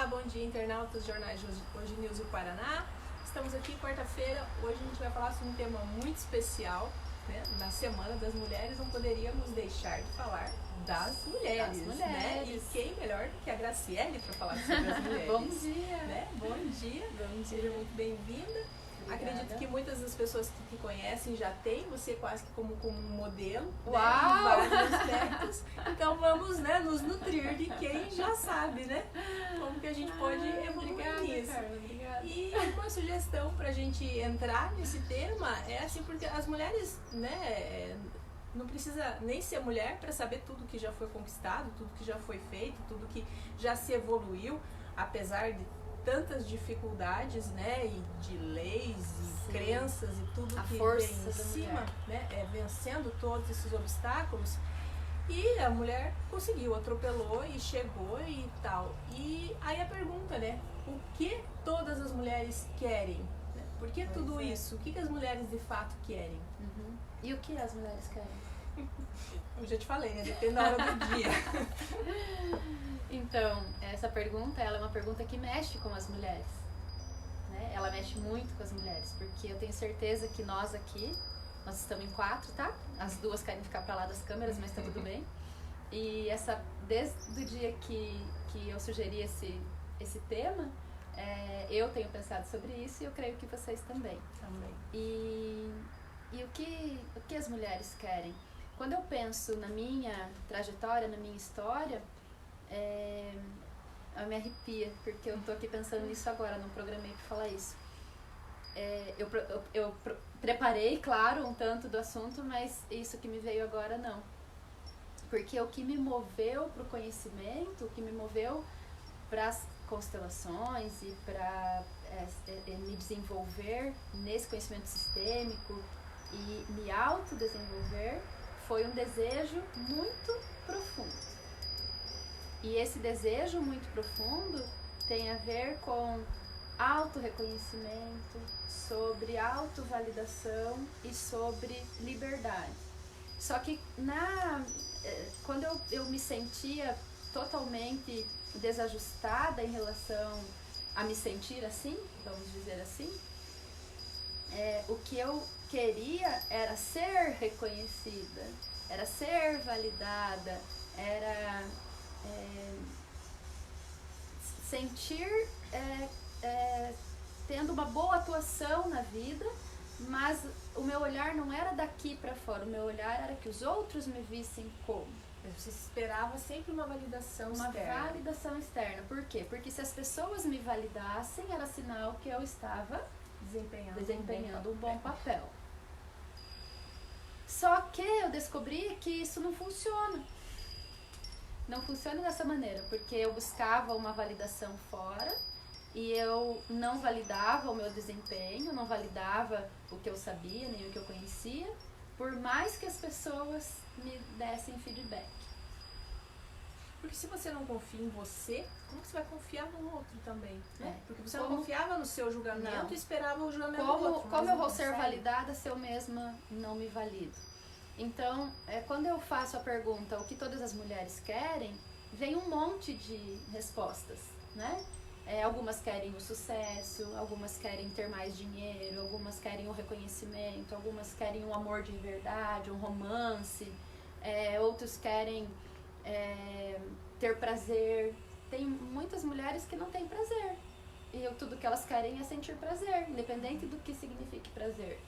bom dia, internautas, jornais Hoje News do Paraná. Estamos aqui quarta-feira. Hoje a gente vai falar sobre um tema muito especial, né? Na Semana das Mulheres não poderíamos deixar de falar das mulheres, né? E quem melhor do que a Graciele para falar sobre as mulheres? Bom dia! Né? Bom dia! Seja muito bem-vinda. Acredito que muitas das pessoas que te conhecem já têm você quase que como um modelo, né, em vários aspectos. Então vamos, né, nos nutrir de quem já sabe, né? Como que a gente pode evoluir nisso. Carla, obrigada. E uma sugestão pra gente entrar nesse tema é assim, porque as mulheres, né, não precisa nem ser mulher para saber tudo que já foi conquistado, tudo que já foi feito, tudo que já se evoluiu, apesar de tantas dificuldades, né, e de leis e crenças e tudo a que força vem em da cima, mulher. né, vencendo todos esses obstáculos. E a mulher conseguiu, atropelou e chegou e tal. E aí a pergunta, né, o que todas as mulheres querem? Né? Por que tudo isso? O que as mulheres de fato querem? Uhum. E o que as mulheres querem? Eu já te falei, né, depende da hora do dia. Então, essa pergunta, ela é uma pergunta que mexe com as mulheres, né? Ela mexe muito com as mulheres, porque eu tenho certeza que nós aqui, nós estamos em 4, tá? As duas querem ficar pra lá das câmeras, mas tá tudo bem. E desde o dia que eu sugeri esse tema, eu tenho pensado sobre isso e eu creio que vocês também. E o que as mulheres querem? Quando eu penso na minha trajetória, na minha história, eu me arrepia, porque eu tô aqui pensando nisso agora, não programei para falar isso. Eu preparei, claro, um tanto do assunto, mas isso que me veio agora não. Porque o que me moveu para o conhecimento, o que me moveu para as constelações e para me desenvolver nesse conhecimento sistêmico e me autodesenvolver foi um desejo muito profundo. E esse desejo muito profundo tem a ver com autorreconhecimento, sobre autovalidação e sobre liberdade. Só que quando eu me sentia totalmente desajustada em relação a me sentir assim, vamos dizer assim, o que eu queria era ser reconhecida, era ser validada, era sentir tendo uma boa atuação na vida, mas o meu olhar não era daqui para fora, o meu olhar era que os outros me vissem como. Você esperava sempre uma validação externa. Uma validação externa. Por quê? Porque se as pessoas me validassem, era sinal que eu estava desempenhando um bom papel. Só que eu descobri que isso não funciona. Não funciona dessa maneira, porque eu buscava uma validação fora e eu não validava o meu desempenho, não validava o que eu sabia, nem o que eu conhecia, por mais que as pessoas me dessem feedback. Porque se você não confia em você, como você vai confiar no outro também? Né? Porque você não confiava no seu julgamento e esperava o julgamento do outro. Como eu vou ser validada se eu mesma não me valido? Então, quando eu faço a pergunta o que todas as mulheres querem, vem um monte de respostas, né? Algumas querem o sucesso, algumas querem ter mais dinheiro, algumas querem o reconhecimento, algumas querem um amor de verdade, um romance, outros querem ter prazer. Tem muitas mulheres que não têm prazer e tudo que elas querem é sentir prazer, independente do que signifique prazer.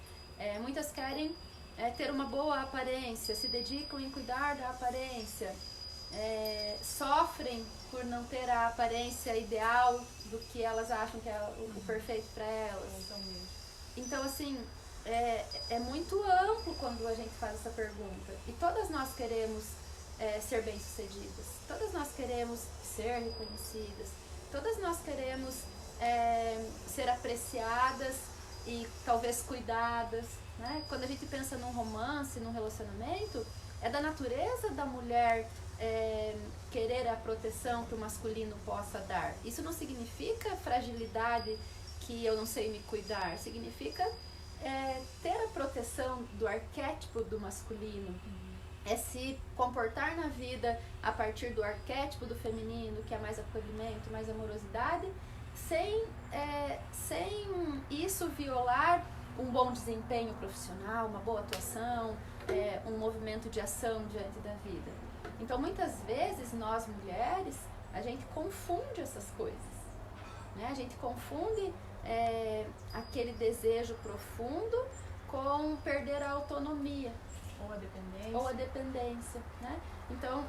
Muitas querem ter uma boa aparência, se dedicam em cuidar da aparência, sofrem por não ter a aparência ideal do que elas acham que é o perfeito para elas. Então, assim, é muito amplo quando a gente faz essa pergunta. E todas nós queremos ser bem-sucedidas, todas nós queremos ser reconhecidas, todas nós queremos ser apreciadas e talvez cuidadas, né? Quando a gente pensa num romance, num relacionamento, é da natureza da mulher querer a proteção que o masculino possa dar. Isso não significa fragilidade, que eu não sei me cuidar, significa ter a proteção do arquétipo do masculino. é se comportar na vida a partir do arquétipo do feminino, que é mais acolhimento, mais amorosidade, sem isso violar um bom desempenho profissional, uma boa atuação, um movimento de ação diante da vida. Então, muitas vezes, nós mulheres, a gente confunde essas coisas, né? A gente confunde aquele desejo profundo com perder a autonomia. Ou a dependência, né? Então,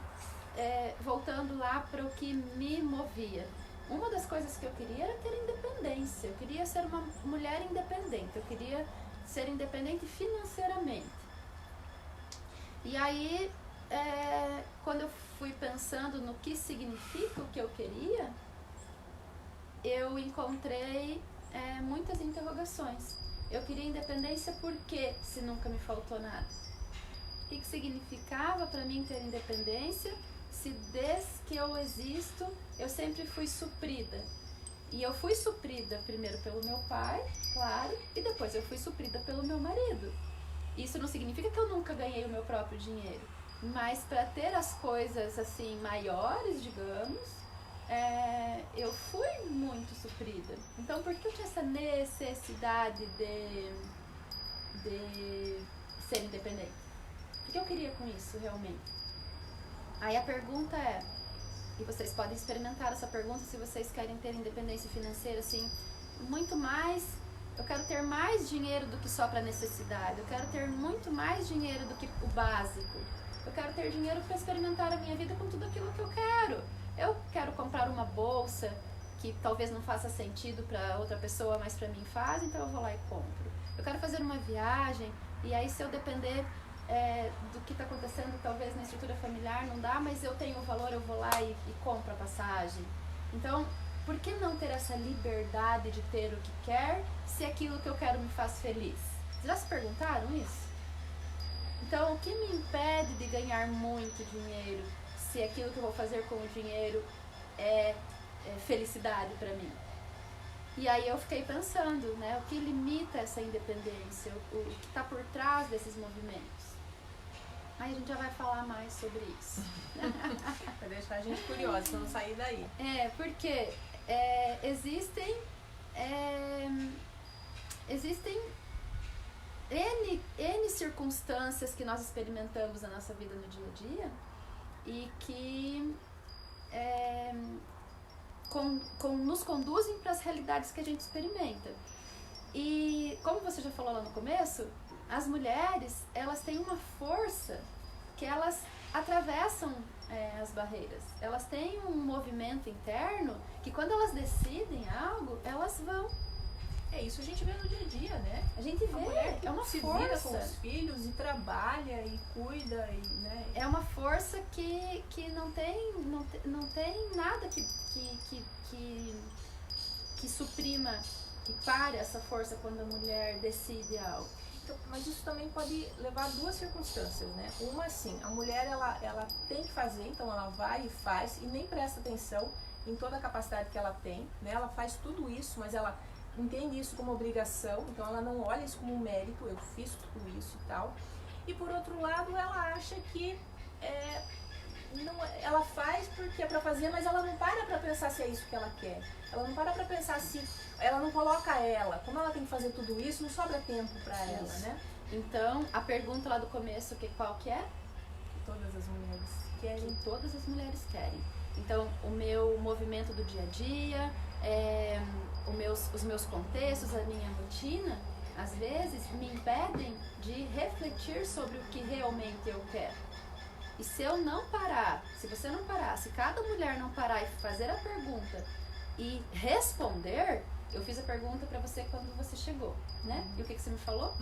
voltando lá para o que me movia. Uma das coisas que eu queria era ter independência. Eu queria ser uma mulher independente. Eu queria ser independente financeiramente. E aí, quando eu fui pensando no que significa o que eu queria, eu encontrei muitas interrogações. Eu queria independência porque se nunca me faltou nada? O que significava para mim ter independência se desde que eu existo eu sempre fui suprida? E eu fui suprida primeiro pelo meu pai, claro, e depois eu fui suprida pelo meu marido. Isso não significa que eu nunca ganhei o meu próprio dinheiro, mas para ter as coisas assim maiores, digamos, eu fui muito suprida. Então, por que eu tinha essa necessidade de ser independente? O que eu queria com isso, realmente? Aí a pergunta e vocês podem experimentar essa pergunta se vocês querem ter independência financeira, assim, muito mais, eu quero ter mais dinheiro do que só para necessidade, eu quero ter muito mais dinheiro do que o básico, eu quero ter dinheiro para experimentar a minha vida com tudo aquilo que eu quero comprar uma bolsa que talvez não faça sentido para outra pessoa, mas para mim faz, então eu vou lá e compro. Eu quero fazer uma viagem, e aí se eu depender do que está acontecendo, talvez na estrutura familiar não dá, mas eu tenho o valor, eu vou lá e compro a passagem. Então, por que não ter essa liberdade de ter o que quer, se aquilo que eu quero me faz feliz? Vocês já se perguntaram isso? Então, o que me impede de ganhar muito dinheiro, se aquilo que eu vou fazer com o dinheiro é felicidade para mim? E aí eu fiquei pensando, né, o que limita essa independência, o que está por trás desses movimentos. Aí a gente já vai falar mais sobre isso. Vai deixar a gente curiosa, pra não sair daí. Porque existem N circunstâncias que nós experimentamos na nossa vida no dia a dia e que nos conduzem para as realidades que a gente experimenta. E como você já falou lá no começo, as mulheres, elas têm uma força que elas atravessam as barreiras. Elas têm um movimento interno que quando elas decidem algo, elas vão. Isso a gente vê no dia a dia, né? A gente vê, a mulher que é uma se força. vira com os filhos e trabalha e cuida, né? É uma força que não tem nada que suprima, que pare essa força quando a mulher decide algo. Então, mas isso também pode levar a duas circunstâncias, né? Uma, assim, a mulher, ela tem que fazer, então ela vai e faz e nem presta atenção em toda a capacidade que ela tem, né? Ela faz tudo isso, mas ela entende isso como obrigação, então ela não olha isso como um mérito, eu fiz tudo isso e tal. E por outro lado, ela acha que ela faz porque é pra fazer, mas ela não para pra pensar se é isso que ela quer. Ela não para pra pensar se... Ela não coloca como ela tem que fazer tudo isso, não sobra tempo pra ela, né? Então, a pergunta lá do começo, qual que é? Todas as mulheres querem. Todas as mulheres querem. Então, o meu movimento do dia a dia, os meus contextos, a minha rotina, às vezes me impedem de refletir sobre o que realmente eu quero. E se eu não parar, se você não parar, se cada mulher não parar e fazer a pergunta e responder, eu fiz a pergunta pra você quando você chegou, né? E o que você me falou?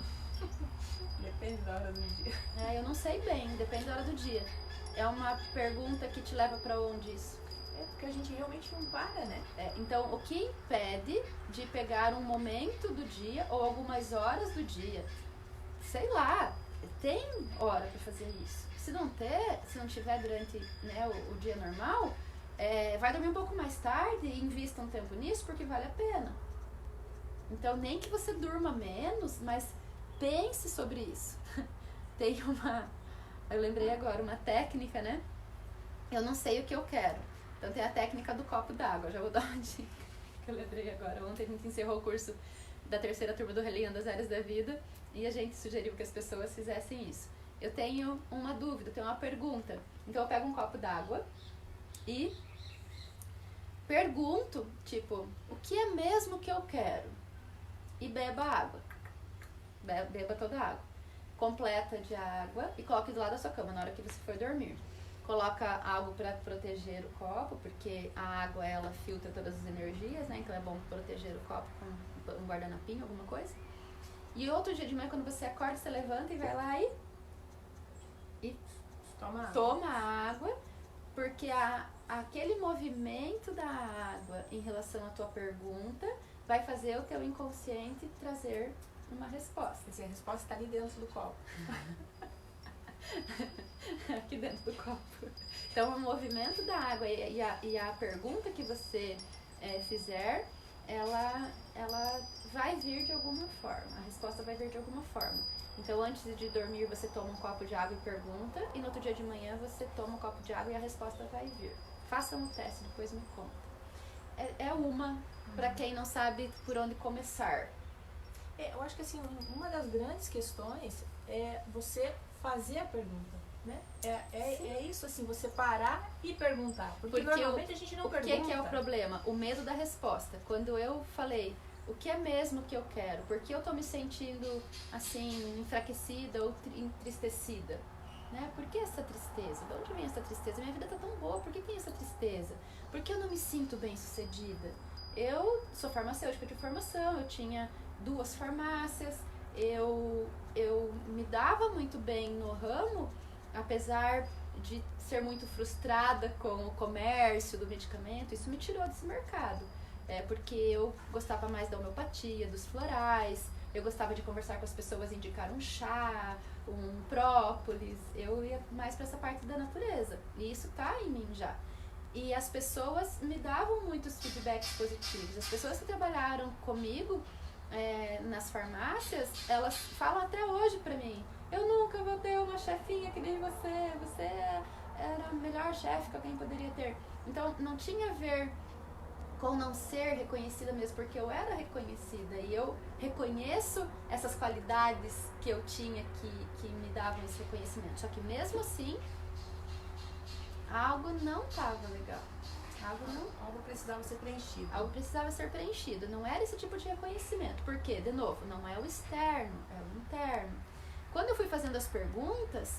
Depende da hora do dia. Eu não sei bem, depende da hora do dia. É uma pergunta que te leva pra onde isso? Porque a gente realmente não para, né? Então, o que impede de pegar um momento do dia ou algumas horas do dia? Sei lá, tem hora pra fazer isso. Se não tiver durante, né, o dia normal, vai dormir um pouco mais tarde e invista um tempo nisso porque vale a pena. Então, nem que você durma menos, mas pense sobre isso. Tem Eu lembrei agora uma técnica, né? Eu não sei o que eu quero. Então tem a técnica do copo d'água. Já vou dar uma dica que eu lembrei agora. Ontem a gente encerrou o curso da 3ª turma do Relinhando as Áreas da Vida e a gente sugeriu que as pessoas fizessem isso. Eu tenho uma dúvida, tenho uma pergunta. Então eu pego um copo d'água e pergunto, tipo, o que é mesmo que eu quero? E beba água. Beba toda a água. Completa de água e coloque do lado da sua cama na hora que você for dormir. Coloca algo para proteger o copo, porque a água ela filtra todas as energias, né? Então é bom proteger o copo com um guardanapinho, alguma coisa. E outro dia de manhã, quando você acorda, você levanta e vai lá e toma água, porque aquele movimento da água em relação à tua pergunta vai fazer o teu inconsciente trazer uma resposta. E a resposta está ali dentro do copo. Aqui dentro do copo. Então, o movimento da água e a pergunta que você fizer, ela vai vir de alguma forma. A resposta vai vir de alguma forma. Então, antes de dormir, você toma um copo de água e pergunta. E no outro dia de manhã, você toma um copo de água e a resposta vai vir. Façam o teste, depois me conta. É uma, para quem não sabe por onde começar. Eu acho que assim, uma das grandes questões é você fazer a pergunta, né? É isso assim, você parar e perguntar. Porque normalmente a gente não pergunta. O que é o problema? O medo da resposta. Quando eu falei, o que é mesmo que eu quero? Por que eu tô me sentindo assim, enfraquecida ou entristecida? Né? Por que essa tristeza? De onde vem essa tristeza? Minha vida tá tão boa, por que tem essa tristeza? Por que eu não me sinto bem sucedida? Eu sou farmacêutica de formação, eu tinha 2 farmácias, eu me dava muito bem no ramo, apesar de ser muito frustrada com o comércio do medicamento. Isso me tirou desse mercado, porque eu gostava mais da homeopatia, dos florais, eu gostava de conversar com as pessoas, indicar um chá, um própolis, eu ia mais para essa parte da natureza, e isso tá em mim já. E as pessoas me davam muitos feedbacks positivos. As pessoas que trabalharam comigo nas farmácias, elas falam até hoje pra mim: eu nunca vou ter uma chefinha que nem você era a melhor chefe que alguém poderia ter. Então não tinha a ver com não ser reconhecida mesmo, porque eu era reconhecida e eu reconheço essas qualidades que eu tinha que me davam esse reconhecimento. Só que mesmo assim, algo não estava legal. Algo precisava ser preenchido. Algo precisava ser preenchido. Não era esse tipo de reconhecimento. Por quê? De novo, não é o externo, é o interno. Quando eu fui fazendo as perguntas,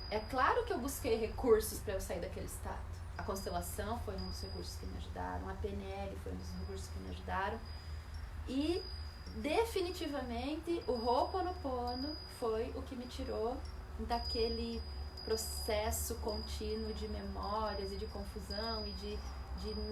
é claro que eu busquei recursos para eu sair daquele estado. A constelação foi um dos recursos que me ajudaram, a PNL foi um dos recursos que me ajudaram. E definitivamente o Ho'oponopono foi o que me tirou daquele processo contínuo de memórias e de confusão e de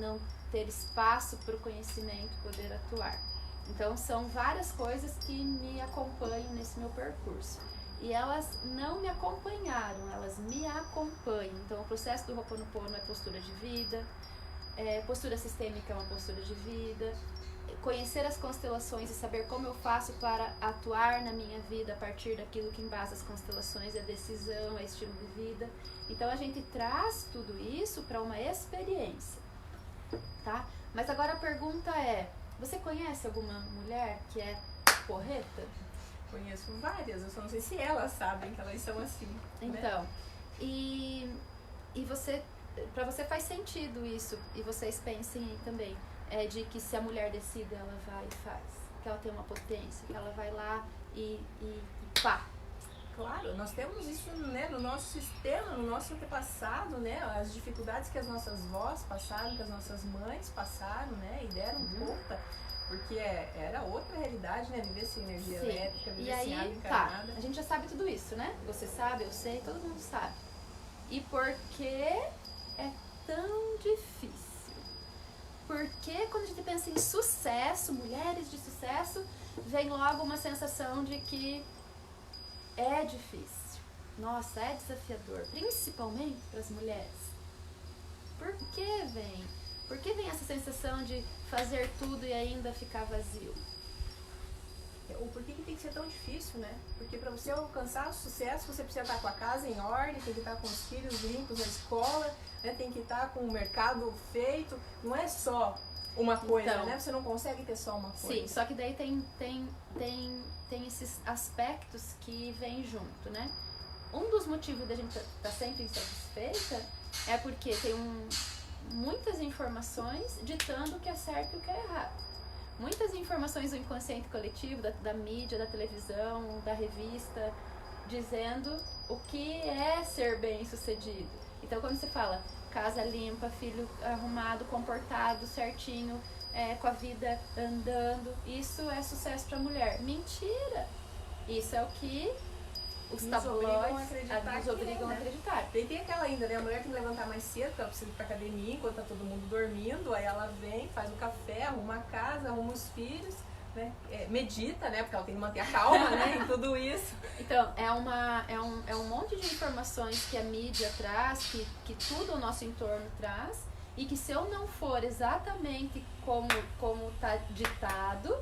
não ter espaço para o conhecimento poder atuar. Então são várias coisas que me acompanham nesse meu percurso. E elas não me acompanharam, elas me acompanham. Então o processo do Ho'oponopono é postura de vida, postura sistêmica é uma postura de vida, conhecer as constelações e saber como eu faço para atuar na minha vida a partir daquilo que embasa as constelações, é decisão, é estilo de vida. Então a gente traz tudo isso para uma experiência, tá? Mas agora a pergunta é: você conhece alguma mulher que é porreta? Conheço várias, eu só não sei se elas sabem que elas são assim. Então, né? e você, para você faz sentido isso, e vocês pensem aí também, de que se a mulher decide, ela vai e faz, que ela tem uma potência, que ela vai lá e pá. Claro, nós temos isso, né, no nosso sistema, no nosso antepassado, né, as dificuldades que as nossas vós passaram, que as nossas mães passaram, né, e deram conta, porque era outra realidade, né, viver sem energia elétrica, viver sem água encarnada. A gente já sabe tudo isso, né? Você sabe, eu sei, todo mundo sabe. E por que é tão difícil? Porque quando a gente pensa em sucesso, mulheres de sucesso, vem logo uma sensação de que é difícil. Nossa, é desafiador, principalmente para as mulheres. Por que vem? Por que vem essa sensação de fazer tudo e ainda ficar vazio? o porquê que tem que ser tão difícil, né? Porque para você alcançar o sucesso, você precisa estar com a casa em ordem, tem que estar com os filhos limpos na escola, né? Tem que estar com o mercado feito. Não é só uma coisa, Então, né? Você não consegue ter só uma coisa. Sim, só que daí tem esses aspectos que vêm junto, né? Um dos motivos da gente estar sempre insatisfeita é porque tem muitas informações ditando o que é certo e o que é errado. Muitas informações do inconsciente coletivo, da mídia, da televisão, da revista, dizendo o que é ser bem sucedido. Então quando você fala casa limpa, filho arrumado, comportado, certinho, com a vida andando, isso é sucesso para a mulher. Mentira! Isso é o que os tabloides nos obrigam a acreditar. Tem aquela ainda, né? A mulher tem que levantar mais cedo, ela precisa ir pra academia enquanto tá todo mundo dormindo, aí ela vem, faz o café, arruma a casa, arruma os filhos, né? Medita, né? Porque ela tem que manter a calma, né? Em tudo isso. Então, é um monte de informações que a mídia traz, que tudo o nosso entorno traz, e que se eu não for exatamente como tá ditado,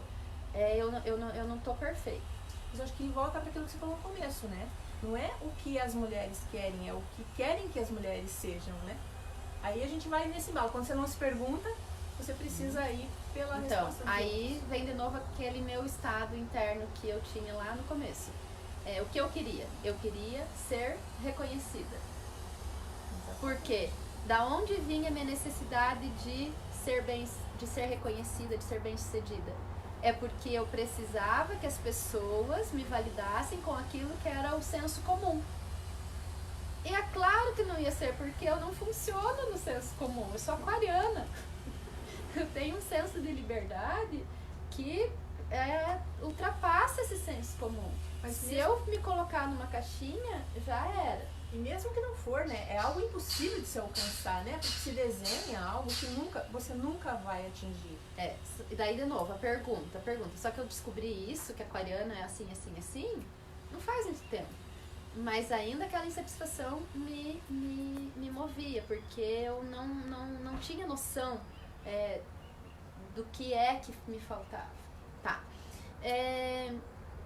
eu não tô perfeita. Mas eu acho que volta para aquilo que você falou no começo, né? Não é o que as mulheres querem, é o que querem que as mulheres sejam, né? Aí a gente vai nesse mal. Quando você não se pergunta, você precisa ir pela resposta. Então, aí vem de novo aquele meu estado interno que eu tinha lá no começo. O que eu queria? Eu queria ser reconhecida. Por quê? Da onde vinha a minha necessidade de ser reconhecida, de ser bem-sucedida? É porque eu precisava que as pessoas me validassem com aquilo que era o senso comum. E é claro que não ia ser, porque eu não funciono no senso comum, eu sou aquariana. Eu tenho um senso de liberdade que ultrapassa esse senso comum. Mas se eu me colocar numa caixinha, já era. E mesmo que não for, né? É algo impossível de se alcançar, né? Porque se desenha algo que você nunca vai atingir. E daí de novo, a pergunta. Só que eu descobri isso, que a aquariana é assim, não faz muito tempo. Mas ainda aquela insatisfação me movia, porque eu não tinha noção do que me faltava. Tá.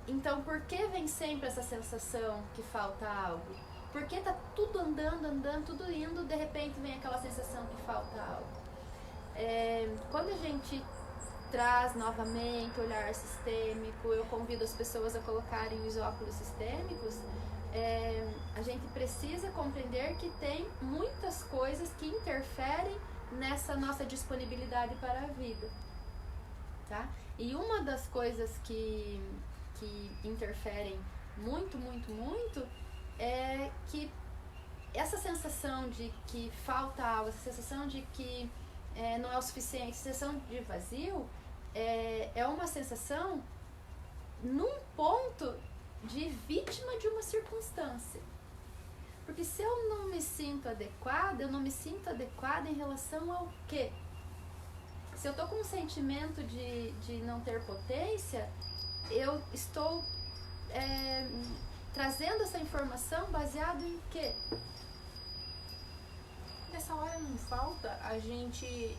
Então, por que vem sempre essa sensação que falta algo? Porque tá tudo andando, tudo indo, de repente vem aquela sensação que falta algo. Quando a gente traz novamente o olhar sistêmico, eu convido as pessoas a colocarem os óculos sistêmicos, a gente precisa compreender que tem muitas coisas que interferem nessa nossa disponibilidade para a vida, tá? E uma das coisas que interferem muito é que essa sensação de que falta algo, essa sensação de que não é o suficiente, essa sensação de vazio, é uma sensação num ponto de vítima de uma circunstância. Porque se eu não me sinto adequada, eu não me sinto adequada em relação ao quê? Se eu tô com um sentimento de não ter potência, eu estou trazendo essa informação baseado em quê? Nessa hora não falta a gente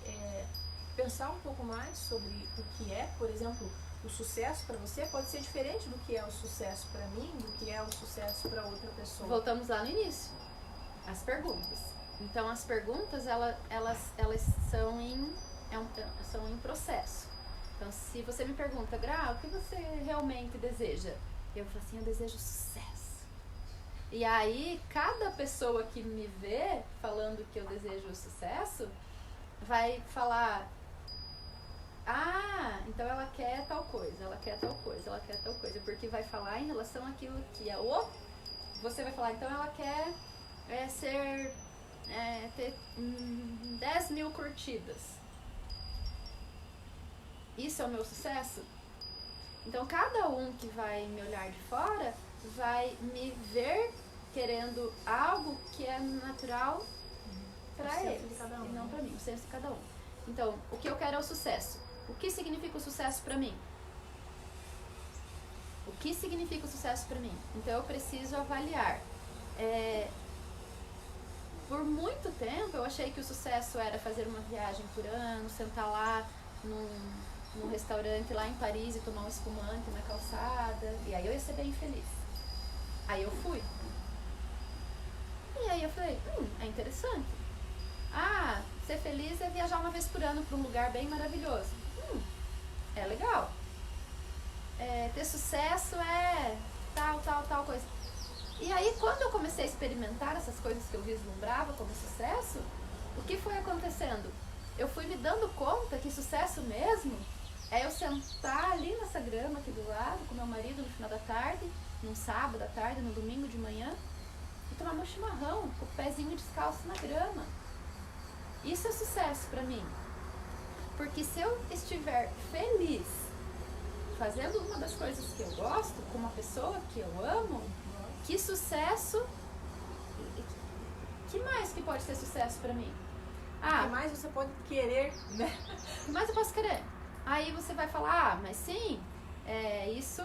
pensar um pouco mais sobre o que é, por exemplo, o sucesso para você pode ser diferente do que é o sucesso para mim, do que é o sucesso para outra pessoa. Voltamos lá no início, as perguntas. Então as perguntas elas são em processo. Então se você me pergunta, Gra, o que você realmente deseja? Eu falo assim, eu desejo sucesso. E aí cada pessoa que me vê falando que eu desejo sucesso vai falar, então ela quer tal coisa, ela quer tal coisa, ela quer tal coisa, porque vai falar em relação àquilo que é você vai falar, então ela quer ter 10 mil curtidas. Isso é o meu sucesso? Então cada um que vai me olhar de fora vai me ver querendo algo que é natural para eles e não para mim, o senso de cada um. Então, o que eu quero é o sucesso. O que significa o sucesso para mim? O que significa o sucesso para mim? Então eu preciso avaliar. Por muito tempo eu achei que o sucesso era fazer uma viagem por ano, sentar lá num restaurante lá em Paris e tomar um espumante na calçada. E aí eu ia ser bem feliz. Aí eu fui. E aí eu falei, é interessante. Ah, ser feliz é viajar uma vez por ano para um lugar bem maravilhoso. É legal. Ter sucesso é tal coisa. E aí quando eu comecei a experimentar essas coisas que eu vislumbrava como sucesso, o que foi acontecendo? Eu fui me dando conta que sucesso mesmo é eu sentar ali nessa grama aqui do lado com meu marido no final da tarde, num sábado à tarde, no domingo de manhã, e tomar meu chimarrão com o pezinho descalço na grama. Isso é sucesso pra mim. Porque se eu estiver feliz fazendo uma das coisas que eu gosto, com uma pessoa que eu amo, que sucesso, que mais que pode ser sucesso pra mim? O que mais você pode querer, né? O que mais eu posso querer? Aí você vai falar, mas sim, isso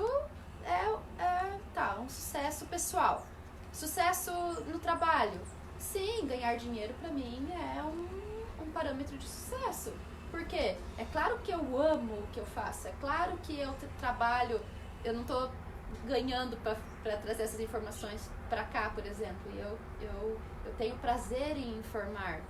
é um sucesso pessoal. Sucesso no trabalho. Sim, ganhar dinheiro pra mim é um parâmetro de sucesso. Por quê? É claro que eu amo o que eu faço, é claro que eu trabalho, eu não tô ganhando para trazer essas informações para cá, por exemplo. Eu tenho prazer em informar.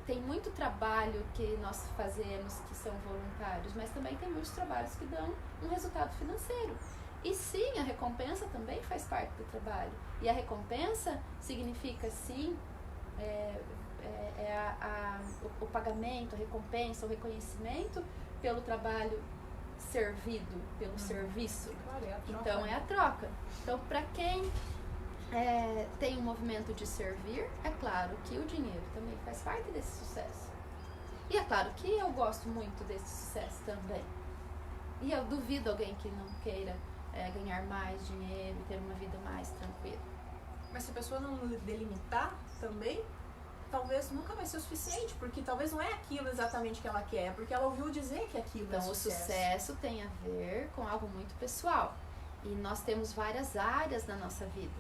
Tem muito trabalho que nós fazemos que são voluntários, mas também tem muitos trabalhos que dão um resultado financeiro. E sim, a recompensa também faz parte do trabalho. E a recompensa significa, sim, o pagamento, a recompensa, o reconhecimento pelo trabalho servido, pelo serviço. Claro, é a troca. Então é a troca. Então, para quem tem um movimento de servir, é claro que o dinheiro também faz parte desse sucesso. E é claro que eu gosto muito desse sucesso também. E eu duvido alguém que não queira ganhar mais dinheiro e ter uma vida mais tranquila. Mas se a pessoa não delimitar também, talvez nunca vai ser o suficiente, porque talvez não é aquilo exatamente que ela quer, porque ela ouviu dizer que aquilo então, é sucesso. O sucesso tem a ver com algo muito pessoal. E nós temos várias áreas na nossa vida.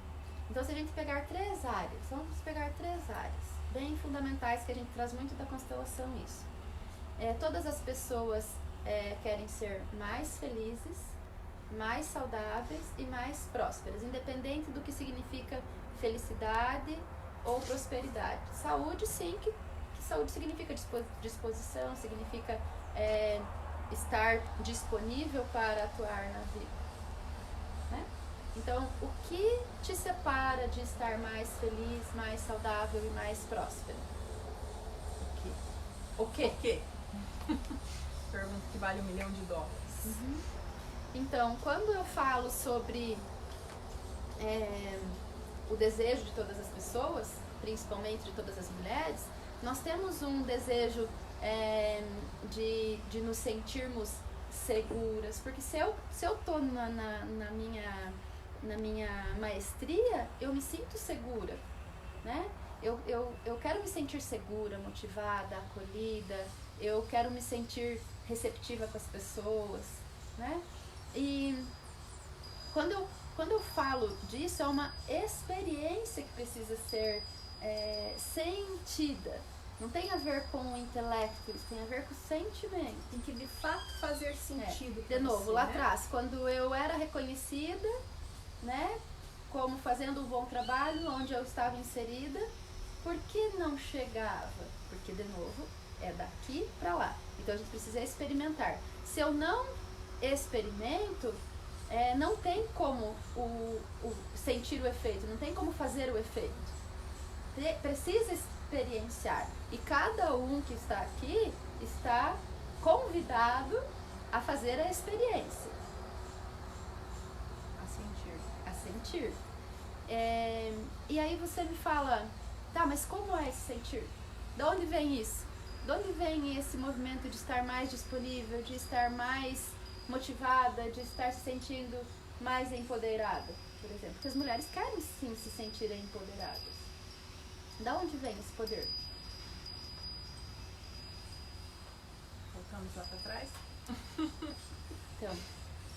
Então, se a gente pegar 3 áreas, vamos pegar 3 áreas bem fundamentais que a gente traz muito da constelação isso. Todas as pessoas querem ser mais felizes, mais saudáveis e mais prósperas, independente do que significa felicidade ou prosperidade. Saúde, sim, que saúde significa disposição, significa estar disponível para atuar na vida, né? Então, o que te separa de estar mais feliz, mais saudável e mais próspero? O quê? Pergunta que vale $1 milhão. Uhum. Então, quando eu falo sobre o desejo de todas as pessoas, principalmente de todas as mulheres, nós temos um desejo de nos sentirmos seguras, porque se eu estou na minha maestria, eu me sinto segura, né? Eu quero me sentir segura, motivada, acolhida, eu quero me sentir receptiva com as pessoas, né? E quando eu falo disso, é uma experiência que precisa ser sentida. Não tem a ver com o intelecto, isso tem a ver com o sentimento. Tem que de fato fazer sentido. De novo, lá atrás, quando eu era reconhecida, né, como fazendo um bom trabalho, onde eu estava inserida, por que não chegava? Porque, de novo, é daqui para lá. Então a gente precisa experimentar. Se eu não experimento, não tem como sentir o efeito, não tem como fazer o efeito. Precisa experienciar. E cada um que está aqui está convidado a fazer a experiência. A sentir. E aí você me fala, tá, mas como é esse sentir? De onde vem isso? De onde vem esse movimento de estar mais disponível, de estar mais motivada, de estar se sentindo mais empoderada, por exemplo? Porque as mulheres querem sim se sentirem empoderadas. Da onde vem esse poder? Voltamos lá para trás. Então,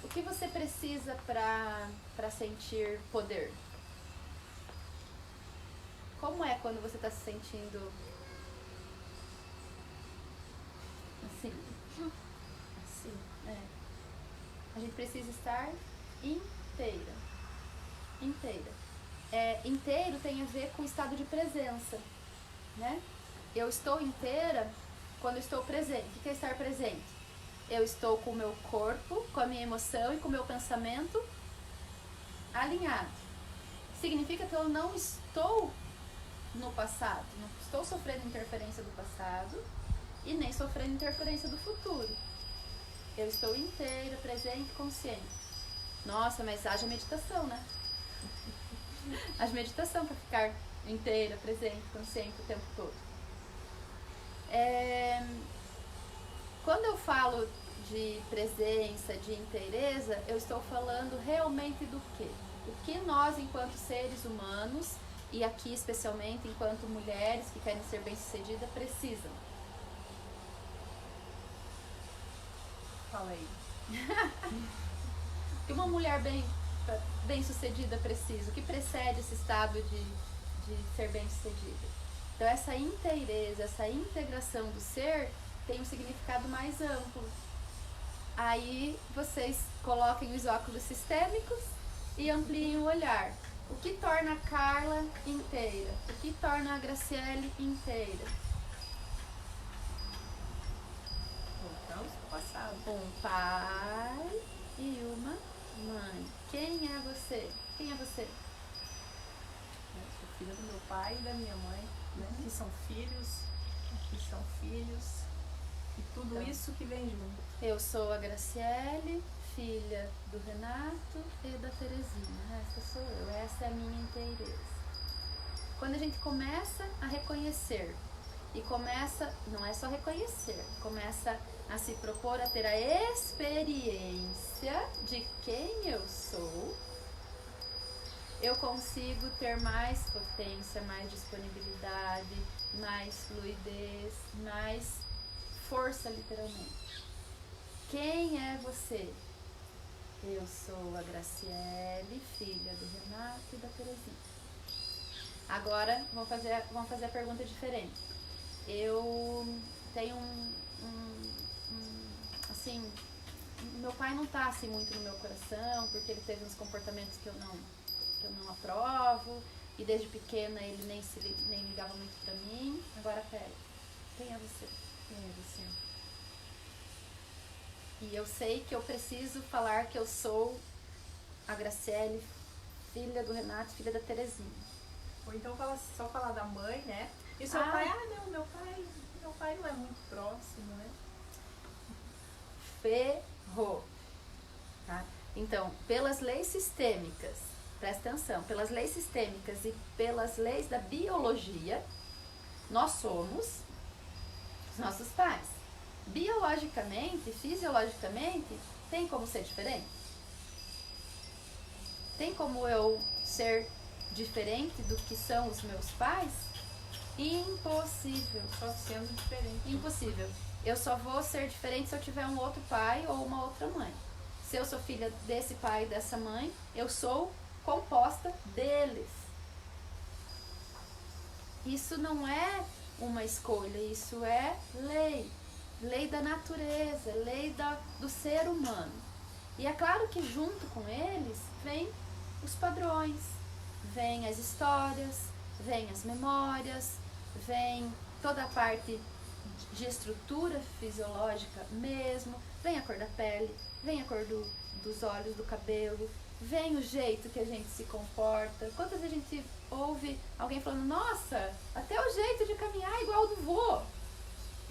o que você precisa para sentir poder? Como é quando você está se sentindo assim? Sim. A gente precisa estar inteira. Inteiro tem a ver com estado de presença, né? Eu estou inteira quando estou presente. O que é estar presente? Eu estou com o meu corpo, com a minha emoção e com o meu pensamento alinhado. Significa que eu não estou no passado, não estou sofrendo interferência do passado e nem sofrendo interferência do futuro. Eu estou inteira, presente, consciente. Nossa, mas haja meditação, né? Haja meditação para ficar inteira, presente, consciente o tempo todo. Quando eu falo de presença, de inteireza, eu estou falando realmente do quê? O que nós, enquanto seres humanos, e aqui especialmente enquanto mulheres que querem ser bem-sucedidas, precisam. Fala aí. O que uma mulher bem-sucedida precisa? O que precede esse estado de ser bem-sucedida? Então essa inteireza, essa integração do ser tem um significado mais amplo. Aí vocês coloquem os óculos sistêmicos e ampliem o olhar. O que torna a Carla inteira? O que torna a Graciele inteira? Voltamos pro passado. Um pai e uma mãe. Quem é você? Quem é você? Eu sou filha do meu pai e da minha mãe, né? Que são filhos, e tudo Então, isso que vem junto. Eu sou a Graciele, filha do Renato e da Terezinha. Essa sou eu, essa é a minha inteireza. Quando a gente começa a reconhecer, e começa, não é só reconhecer, começa a se propor a ter a experiência de quem eu sou, eu consigo ter mais potência, mais disponibilidade, mais fluidez, mais força, literalmente. Quem é você? Eu sou a Graciele, filha do Renato e da Terezinha. Agora, vamos fazer a pergunta diferente. Eu tenho assim, meu pai não tá assim muito no meu coração, porque ele teve uns comportamentos que eu não aprovo, e desde pequena ele nem ligava muito pra mim. Agora, pera, quem é você? Quem é você? E eu sei que eu preciso falar que eu sou a Graciele, filha do Renato, filha da Terezinha. Ou então só falar da mãe, né? E seu pai, não, meu pai não é muito próximo, né? Ferrou. Tá? Então, pelas leis sistêmicas, presta atenção, pelas leis sistêmicas e pelas leis da biologia, nós somos os nossos pais. Biologicamente, fisiologicamente, tem como ser diferente? Tem como eu ser diferente do que são os meus pais? Impossível. Só sendo diferente. Impossível. Eu só vou ser diferente se eu tiver um outro pai ou uma outra mãe. Se eu sou filha desse pai e dessa mãe, eu sou composta deles. Isso não é uma escolha, isso é lei. Lei da natureza, lei do ser humano. E é claro que junto com eles vem os padrões, vem as histórias, vem as memórias, vem toda a parte de estrutura fisiológica mesmo, vem a cor da pele, vem a cor dos olhos, do cabelo, vem o jeito que a gente se comporta. Quantas vezes a gente ouve alguém falando, nossa, até o jeito de caminhar é igual ao do vô.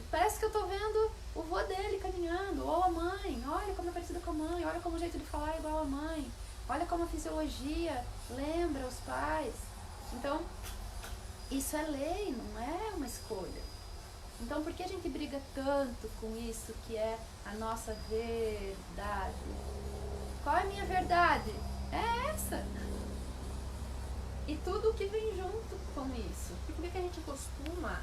Parece que eu tô vendo o vô dele caminhando, ou a mãe, olha como é parecida com a mãe, olha como o jeito de falar é igual à mãe, olha como a fisiologia lembra os pais. Então, isso é lei, não é uma escolha. Então, por que a gente briga tanto com isso que é a nossa verdade? Qual é a minha verdade? É essa. E tudo o que vem junto com isso. E por que a gente costuma...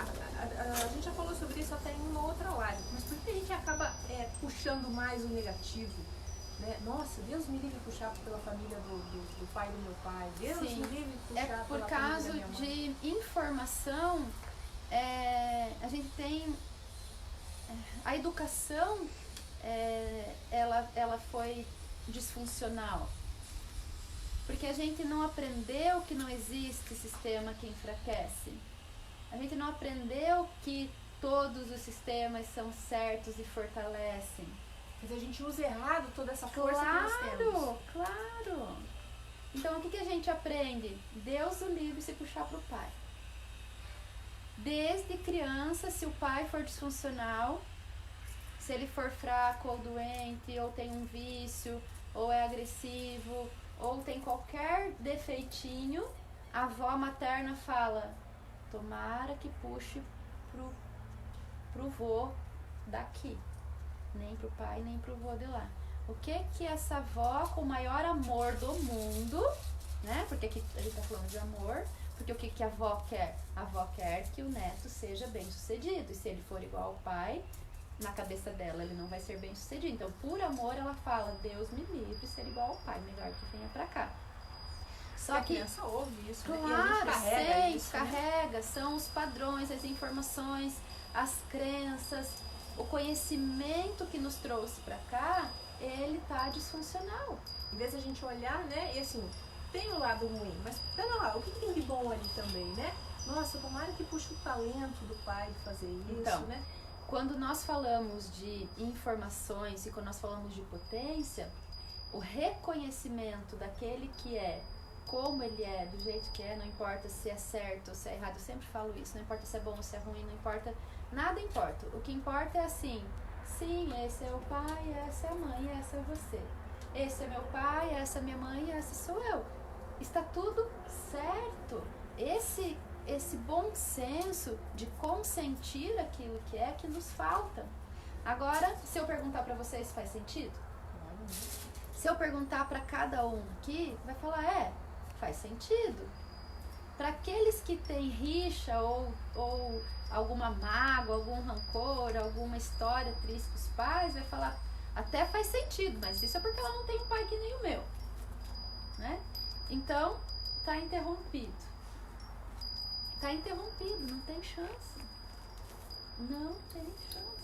A gente já falou sobre isso até em uma outra live, mas por que a gente acaba puxando mais o negativo? Né? Nossa, Deus me livre puxar pela família do pai do meu pai. Deus Sim, me livre puxar é por pela causa família da minha mãe. de informação, a gente tem a educação, ela foi disfuncional. Porque a gente não aprendeu que não existe sistema que enfraquece. A gente não aprendeu que todos os sistemas são certos e fortalecem. Mas a gente usa errado toda essa força que nós temos. Claro! Então o que a gente aprende? Deus o livre se puxar para o pai. Desde criança, se o pai for disfuncional, se ele for fraco ou doente, ou tem um vício, ou é agressivo, ou tem qualquer defeitinho, a avó materna fala, tomara que puxe pro vô daqui, nem pro pai, nem pro vô de lá. O que essa avó com o maior amor do mundo, né? Porque aqui a gente tá falando de amor, porque o que a avó quer? A avó quer que o neto seja bem sucedido, e se ele for igual ao pai, na cabeça dela ele não vai ser bem sucedido. Então, por amor, ela fala, Deus me livre de ser igual ao pai, melhor que venha pra cá. Só que a criança ouve isso, claro, né? E a gente carrega isso, carrega, né? São os padrões, as informações, as crenças, o conhecimento que nos trouxe pra cá, ele tá disfuncional. Em vez de a gente olhar, né, e assim, tem o lado ruim, mas pera lá, o que tem de bom ali também, né? Nossa, tomara que puxe o talento do pai de fazer isso, então, né? Quando nós falamos de informações e quando nós falamos de potência, o reconhecimento daquele que é, como ele é, do jeito que é, não importa se é certo ou se é errado, eu sempre falo isso, não importa se é bom ou se é ruim, não importa, nada importa. O que importa é assim, sim, esse é o pai, essa é a mãe, essa é você. Esse é meu pai, essa é minha mãe, essa sou eu. Está tudo certo. Esse bom senso de consentir aquilo que nos falta. Agora, se eu perguntar para vocês, faz sentido? Se eu perguntar para cada um aqui, vai falar, faz sentido. Para aqueles que têm rixa ou alguma mágoa, algum rancor, alguma história triste com os pais, vai falar, até faz sentido, mas isso é porque ela não tem um pai que nem o meu, né? Então, tá interrompido. Tá interrompido, não tem chance. Não tem chance.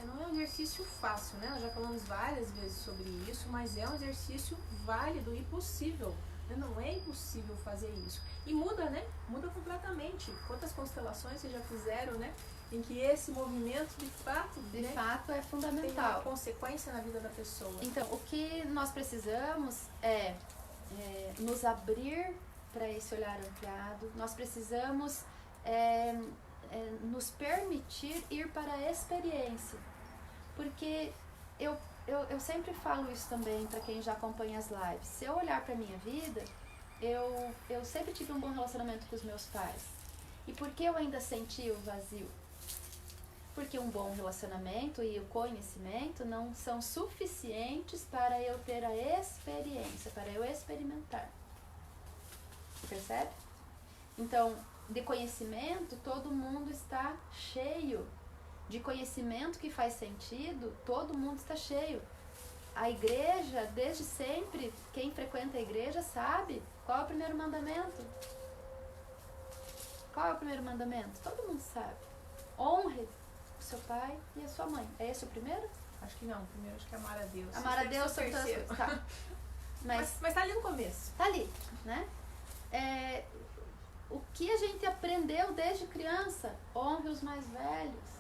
Não é um exercício fácil, né? Nós já falamos várias vezes sobre isso, mas é um exercício válido e possível. Não é impossível fazer isso. E muda, né? Muda completamente. Quantas constelações vocês já fizeram, né? Em que esse movimento, de fato, é fundamental. Tem uma consequência na vida da pessoa. Então, o que nós precisamos é nos abrir para esse olhar ampliado. Nós precisamos nos permitir ir para a experiência. Porque eu sempre falo isso também para quem já acompanha as lives. Se eu olhar para a minha vida, eu sempre tive um bom relacionamento com os meus pais. E por que eu ainda senti o vazio? Porque um bom relacionamento e o conhecimento não são suficientes para eu ter a experiência, para eu experimentar. Percebe? Então, de conhecimento, todo mundo está cheio. De conhecimento que faz sentido, todo mundo está cheio. A igreja, desde sempre, quem frequenta a igreja sabe qual é o primeiro mandamento. Qual é o primeiro mandamento? Todo mundo sabe. Honre o seu pai e a sua mãe. É esse o primeiro? Acho que não. O primeiro acho que é amar a Deus. Amar a Deus, tá. Mas tá ali no começo. Tá ali, né? O que a gente aprendeu desde criança? Honre os mais velhos.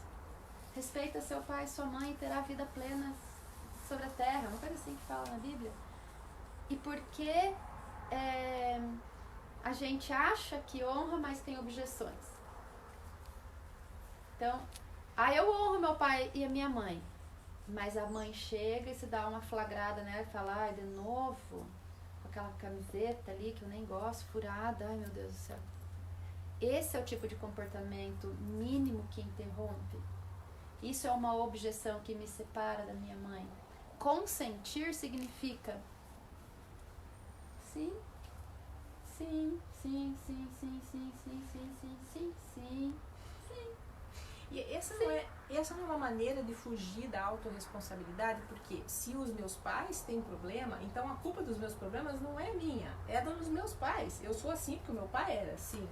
Respeita seu pai e sua mãe e terá vida plena sobre a terra. Uma coisa assim que fala na Bíblia. E por que a gente acha que honra, mas tem objeções? Então, eu honro meu pai e a minha mãe. Mas a mãe chega e se dá uma flagrada nela e fala, de novo, com aquela camiseta ali que eu nem gosto, furada, ai meu Deus do céu. Esse é o tipo de comportamento mínimo que interrompe. Isso é uma objeção que me separa da minha mãe. Consentir significa sim, sim, sim, sim, sim, sim, sim, sim, sim, sim, sim, sim. E essa não é uma maneira de fugir da autorresponsabilidade, porque se os meus pais têm problema, então a culpa dos meus problemas não é minha, é dos meus pais. Eu sou assim porque o meu pai era assim.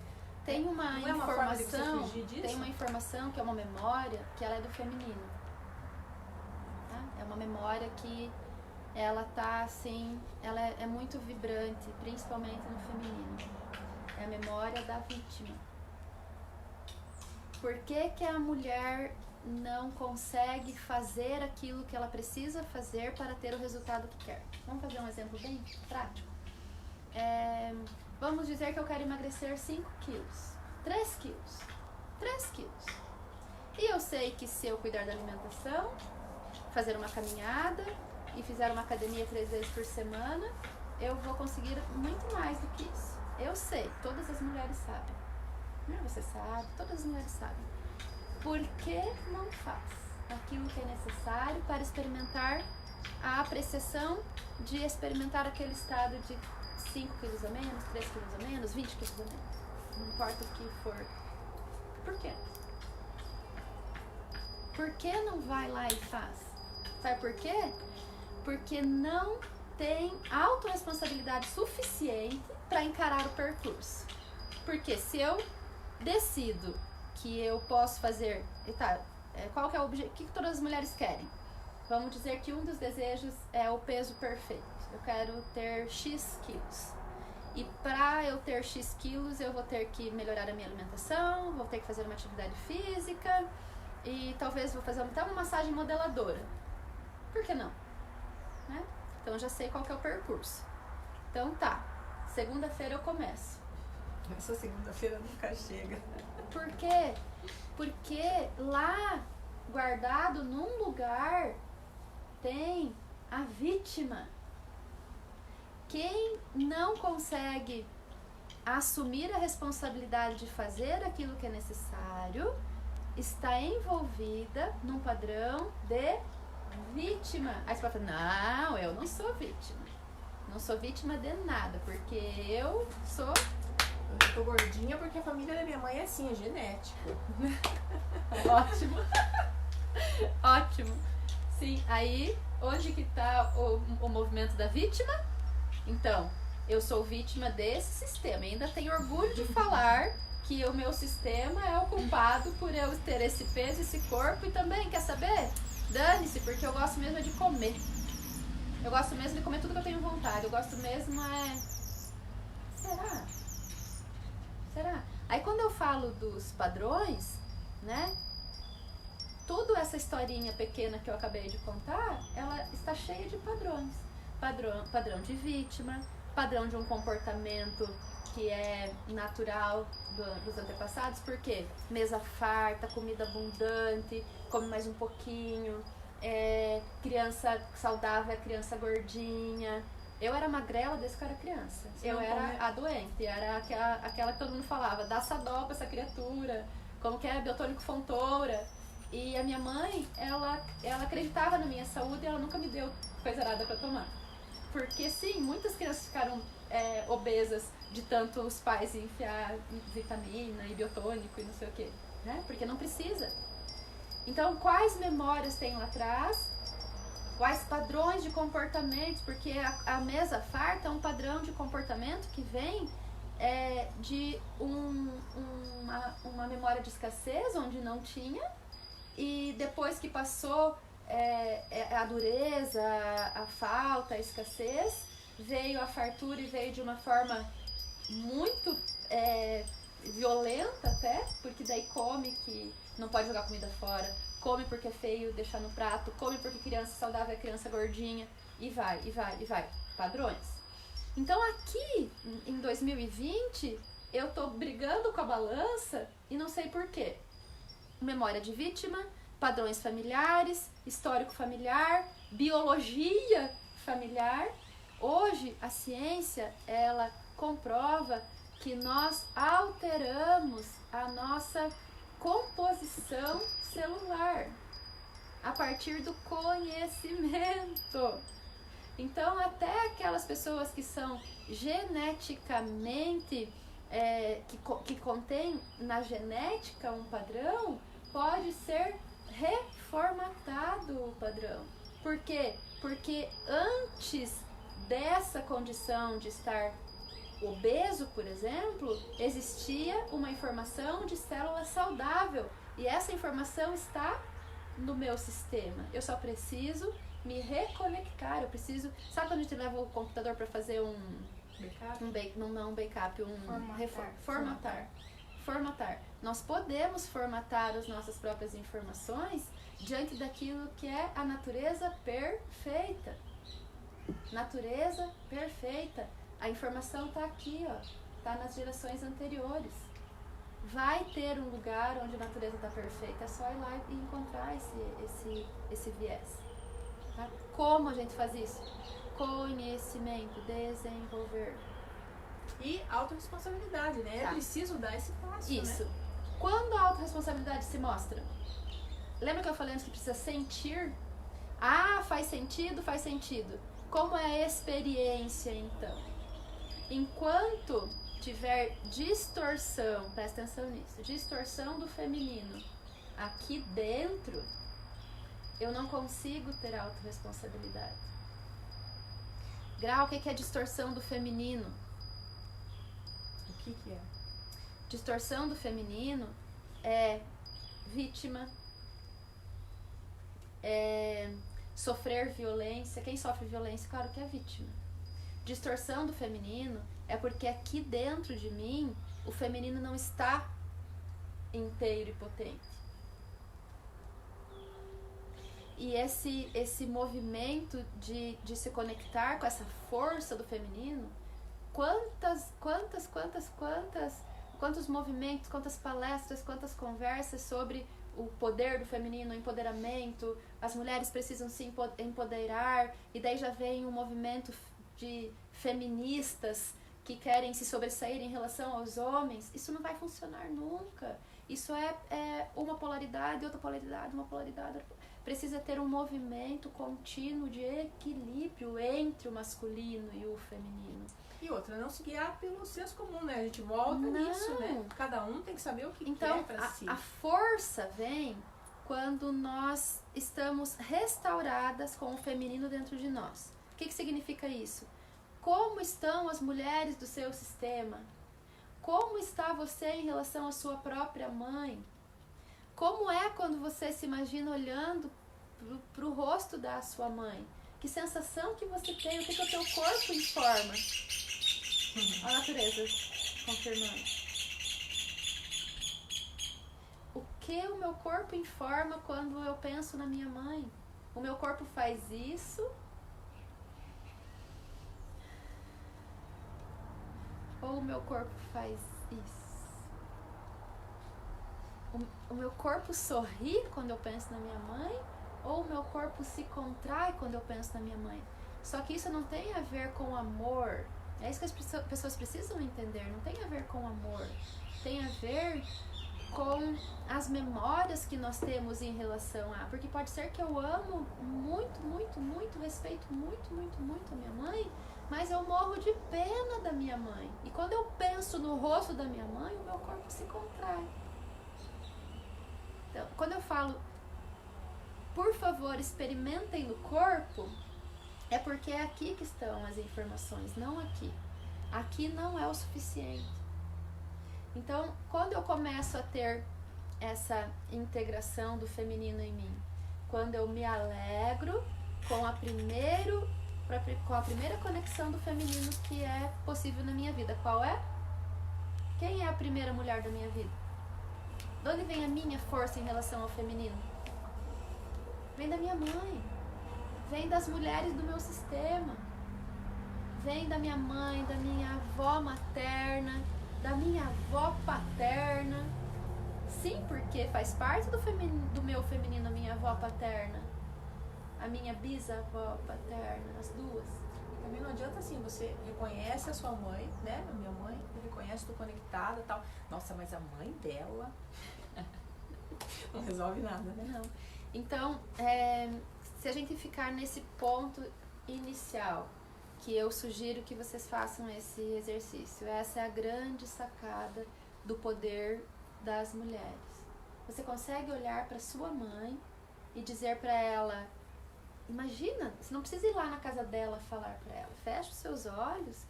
Tem uma Não é uma forma de você informação, fugir disso? tem uma informação que é uma memória que ela é do feminino. Tá? É uma memória que ela tá assim, ela é muito vibrante, principalmente no feminino. É a memória da vítima. Por que que a mulher não consegue fazer aquilo que ela precisa fazer para ter o resultado que quer? Vamos fazer um exemplo bem prático? Vamos dizer que eu quero emagrecer 5 quilos, 3 quilos, 3 quilos. E eu sei que se eu cuidar da alimentação, fazer uma caminhada e fizer uma academia 3 vezes por semana, eu vou conseguir muito mais do que isso. Eu sei, todas as mulheres sabem. Você sabe, todas as mulheres sabem. Por que não faz aquilo que é necessário para experimentar a apreciação de experimentar aquele estado de 5 quilos a menos, 3 quilos a menos, 20 quilos a menos? Não importa o que for. Por quê? Por que não vai lá e faz? Sabe por quê? Porque não tem autorresponsabilidade suficiente para encarar o percurso. Porque se eu decido que eu posso fazer, qual que é o objetivo, o que todas as mulheres querem? Vamos dizer que um dos desejos é o peso perfeito. Eu quero ter X quilos. E para eu ter X quilos, eu vou ter que melhorar a minha alimentação, vou ter que fazer uma atividade física e talvez vou fazer até uma massagem modeladora. Por que não? Né? Então eu já sei qual que é o percurso. Então tá, segunda-feira eu começo. Essa segunda-feira nunca chega. Por quê? Porque lá, guardado num lugar, tem a vítima. Quem não consegue assumir a responsabilidade de fazer aquilo que é necessário, está envolvida num padrão de vítima. Aí você pode falar, não, eu não sou vítima. Não sou vítima de nada, porque eu sou... Eu tô gordinha porque a família da minha mãe é assim, é genético. Ótimo. Ótimo. Sim, aí, onde que tá o movimento da vítima? Então, eu sou vítima desse sistema. E ainda tenho orgulho de falar que o meu sistema é o culpado por eu ter esse peso, esse corpo. E também, quer saber? Dane-se, porque eu gosto mesmo de comer. Eu gosto mesmo de comer tudo que eu tenho vontade. Eu gosto mesmo Será? Aí quando eu falo dos padrões, né? Toda essa historinha pequena que eu acabei de contar, ela está cheia de padrões. Padrão de vítima, padrão de um comportamento que é natural dos antepassados, porque mesa farta, comida abundante, come mais um pouquinho, criança saudável é criança gordinha. Eu era magrela desde que eu era criança. Eu era a doente, era aquela que todo mundo falava, dá Sadol pra essa criatura, como que é, biotônico Fontoura. E a minha mãe, ela acreditava na minha saúde e ela nunca me deu coisa errada pra tomar. Porque sim, muitas crianças ficaram obesas de tanto os pais enfiar vitamina e biotônico e não sei o que, né? Porque não precisa. Então, quais memórias tem lá atrás? Quais padrões de comportamentos? Porque a mesa farta é um padrão de comportamento que vem de uma memória de escassez, onde não tinha, e depois que passou a dureza, a falta, a escassez, veio a fartura e veio de uma forma muito violenta até, porque daí come que não pode jogar comida fora, come porque é feio deixar no prato, come porque criança saudável é criança gordinha, e vai. Padrões. Então aqui, em 2020, eu tô brigando com a balança e não sei por quê. Memória de vítima, padrões familiares, histórico familiar, biologia familiar. Hoje, a ciência, ela comprova que nós alteramos a nossa composição celular a partir do conhecimento. Então, até aquelas pessoas que são geneticamente, que contém na genética um padrão, pode ser reformatado o padrão. Por quê? Porque antes dessa condição de estar obeso, por exemplo, existia uma informação de célula saudável e essa informação está no meu sistema. Eu só preciso me reconectar, eu preciso... Sabe quando a gente leva o computador para fazer formatar. Nós podemos formatar as nossas próprias informações diante daquilo que é a natureza perfeita. Natureza perfeita. A informação está aqui, ó, está nas gerações anteriores. Vai ter um lugar onde a natureza está perfeita, é só ir lá e encontrar esse viés. Tá? Como a gente faz isso? Conhecimento, desenvolver. E autorresponsabilidade, né? Tá. É preciso dar esse passo, Isso. né? Quando a autorresponsabilidade se mostra? Lembra que eu falei antes que precisa sentir? Ah, faz sentido, faz sentido. Como é a experiência, então? Enquanto tiver distorção, presta atenção nisso, distorção do feminino aqui dentro, eu não consigo ter autorresponsabilidade. Grau, o que é distorção do feminino? O que é? Distorção do feminino é vítima, é sofrer violência. Quem sofre violência, claro que é vítima. Distorção do feminino é porque aqui dentro de mim o feminino não está inteiro e potente. E esse movimento de se conectar com essa força do feminino, quantos movimentos, quantas palestras, quantas conversas sobre o poder do feminino, o empoderamento, as mulheres precisam se empoderar, e daí já vem um movimento de feministas que querem se sobressair em relação aos homens. Isso não vai funcionar nunca. Isso é uma polaridade, outra polaridade, uma polaridade. Precisa ter um movimento contínuo de equilíbrio entre o masculino e o feminino. E outra, não se guiar pelo senso comum, né? A gente volta nisso, né? Cada um tem que saber o que então, quer pra si. A força vem quando nós estamos restauradas com o feminino dentro de nós. O que significa isso? Como estão as mulheres do seu sistema? Como está você em relação à sua própria mãe? Como é quando você se imagina olhando para o rosto da sua mãe? Que sensação que você tem? O que o teu corpo informa? A natureza confirmando. O que o meu corpo informa quando eu penso na minha mãe? O meu corpo faz isso? Ou o meu corpo faz isso? O meu corpo sorri quando eu penso na minha mãe? Ou o meu corpo se contrai quando eu penso na minha mãe? Só que isso não tem a ver com amor. É isso que as pessoas precisam entender. Não tem a ver com amor. Tem a ver com as memórias que nós temos em relação a... Porque pode ser que eu amo muito, muito, muito, respeito muito, muito, muito a minha mãe, mas eu morro de pena da minha mãe. E quando eu penso no rosto da minha mãe, o meu corpo se contrai. Então, quando eu falo, por favor, experimentem no corpo, é porque é aqui que estão as informações, não aqui. Aqui não é o suficiente. Então, quando eu começo a ter essa integração do feminino em mim, quando eu me alegro com a primeira conexão do feminino que é possível na minha vida. Qual é? Quem é a primeira mulher da minha vida? De onde vem a minha força em relação ao feminino? Vem da minha mãe. Vem das mulheres do meu sistema. Vem da minha mãe, da minha avó materna, da minha avó paterna. Sim, porque faz parte do meu feminino a minha avó paterna. A minha bisavó paterna, as duas. Também não adianta assim, você reconhece a sua mãe, né? A minha mãe, reconhece, tô conectada e tal. Nossa, mas a mãe dela não resolve nada, né? Não. Então, se a gente ficar nesse ponto inicial, que eu sugiro que vocês façam esse exercício, essa é a grande sacada do poder das mulheres. Você consegue olhar para sua mãe e dizer para ela, imagina, você não precisa ir lá na casa dela falar para ela, fecha os seus olhos,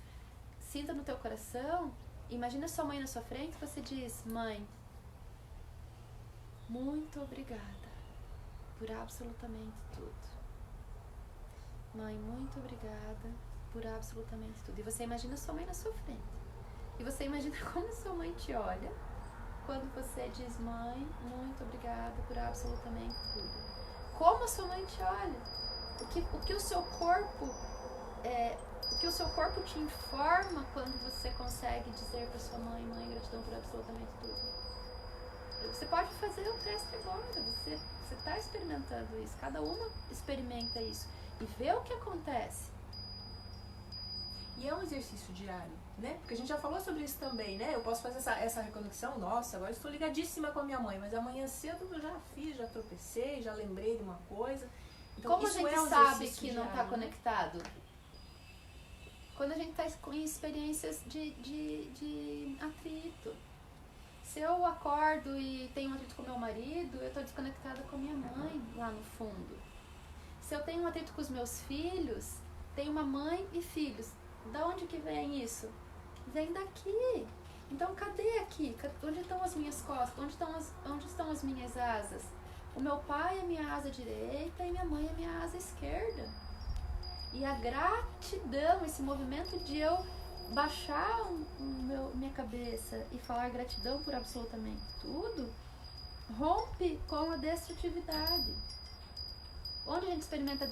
sinta no teu coração, imagina sua mãe na sua frente, você diz: mãe, muito obrigada por absolutamente tudo. Mãe, muito obrigada por absolutamente tudo. E você imagina sua mãe na sua frente. E você imagina como sua mãe te olha quando você diz: mãe, muito obrigada por absolutamente tudo. Como a sua mãe te olha? O que o seu corpo te informa quando você consegue dizer para sua mãe: mãe, gratidão por absolutamente tudo. Você pode fazer o teste agora. Você está experimentando isso. Cada uma experimenta isso e vê o que acontece. E é um exercício diário, né? Porque a gente já falou sobre isso também, né? Eu posso fazer essa reconexão. Nossa, agora estou ligadíssima com a minha mãe, mas amanhã cedo eu já fiz, já tropecei, já lembrei de uma coisa. Então, como a isso gente é um sabe que diário, não está né? conectado? Quando a gente está em experiências de atrito. Se eu acordo e tenho um atrito com meu marido, eu estou desconectada com minha mãe lá no fundo. Se eu tenho um atrito com os meus filhos, tenho uma mãe e filhos. Da onde que vem isso? Vem daqui. Então, cadê aqui? Onde estão as minhas costas? Onde estão as minhas asas? O meu pai é minha asa direita e minha mãe é minha asa esquerda. E a gratidão, esse movimento de eu baixar minha cabeça e falar gratidão por absolutamente tudo, rompe com a destrutividade. Onde a gente experimenta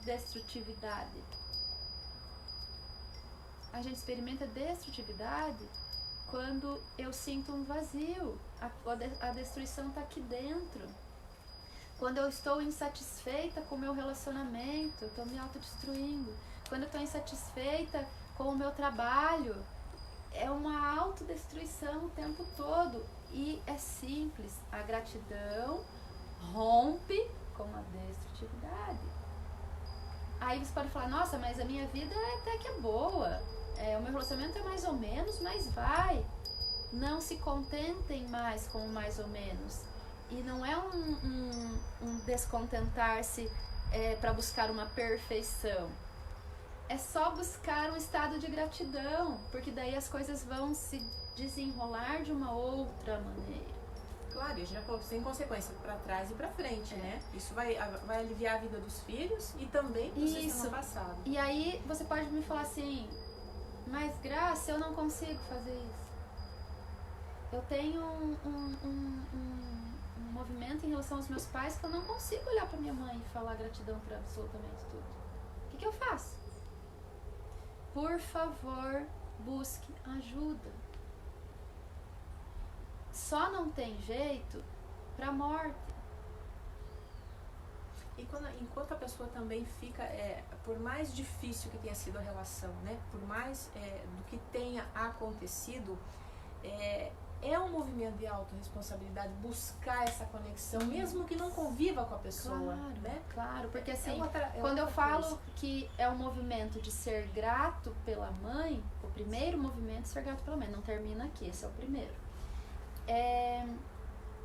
destrutividade? A gente experimenta destrutividade quando eu sinto um vazio. A destruição está aqui dentro. Quando eu estou insatisfeita com o meu relacionamento, eu estou me autodestruindo. Quando eu estou insatisfeita com o meu trabalho, é uma autodestruição o tempo todo. E é simples, a gratidão rompe com a destrutividade. Aí você pode falar: nossa, mas a minha vida até que é boa, o meu relacionamento é mais ou menos, mas vai. Não se contentem mais com o mais ou menos. E não é um descontentar-se para buscar uma perfeição. É só buscar um estado de gratidão, porque daí as coisas vão se desenrolar de uma outra maneira. Claro, a gente já falou que tem consequência para trás e para frente, né? Isso vai aliviar a vida dos filhos e também do sistema passado. E aí você pode me falar assim: mas Graça, eu não consigo fazer isso. Eu tenho um movimento em relação aos meus pais que eu não consigo olhar para minha mãe e falar gratidão por absolutamente tudo. O que eu faço? Por favor, busque ajuda. Só não tem jeito para a morte. E enquanto a pessoa também fica, por mais difícil que tenha sido a relação, né? Por mais do que tenha acontecido, é um movimento de autorresponsabilidade buscar essa conexão, mesmo que não conviva com a pessoa. Claro, né? Claro, porque assim, quando eu falo que é um movimento de ser grato pela mãe, o primeiro movimento é ser grato pela mãe, não termina aqui, esse é o primeiro.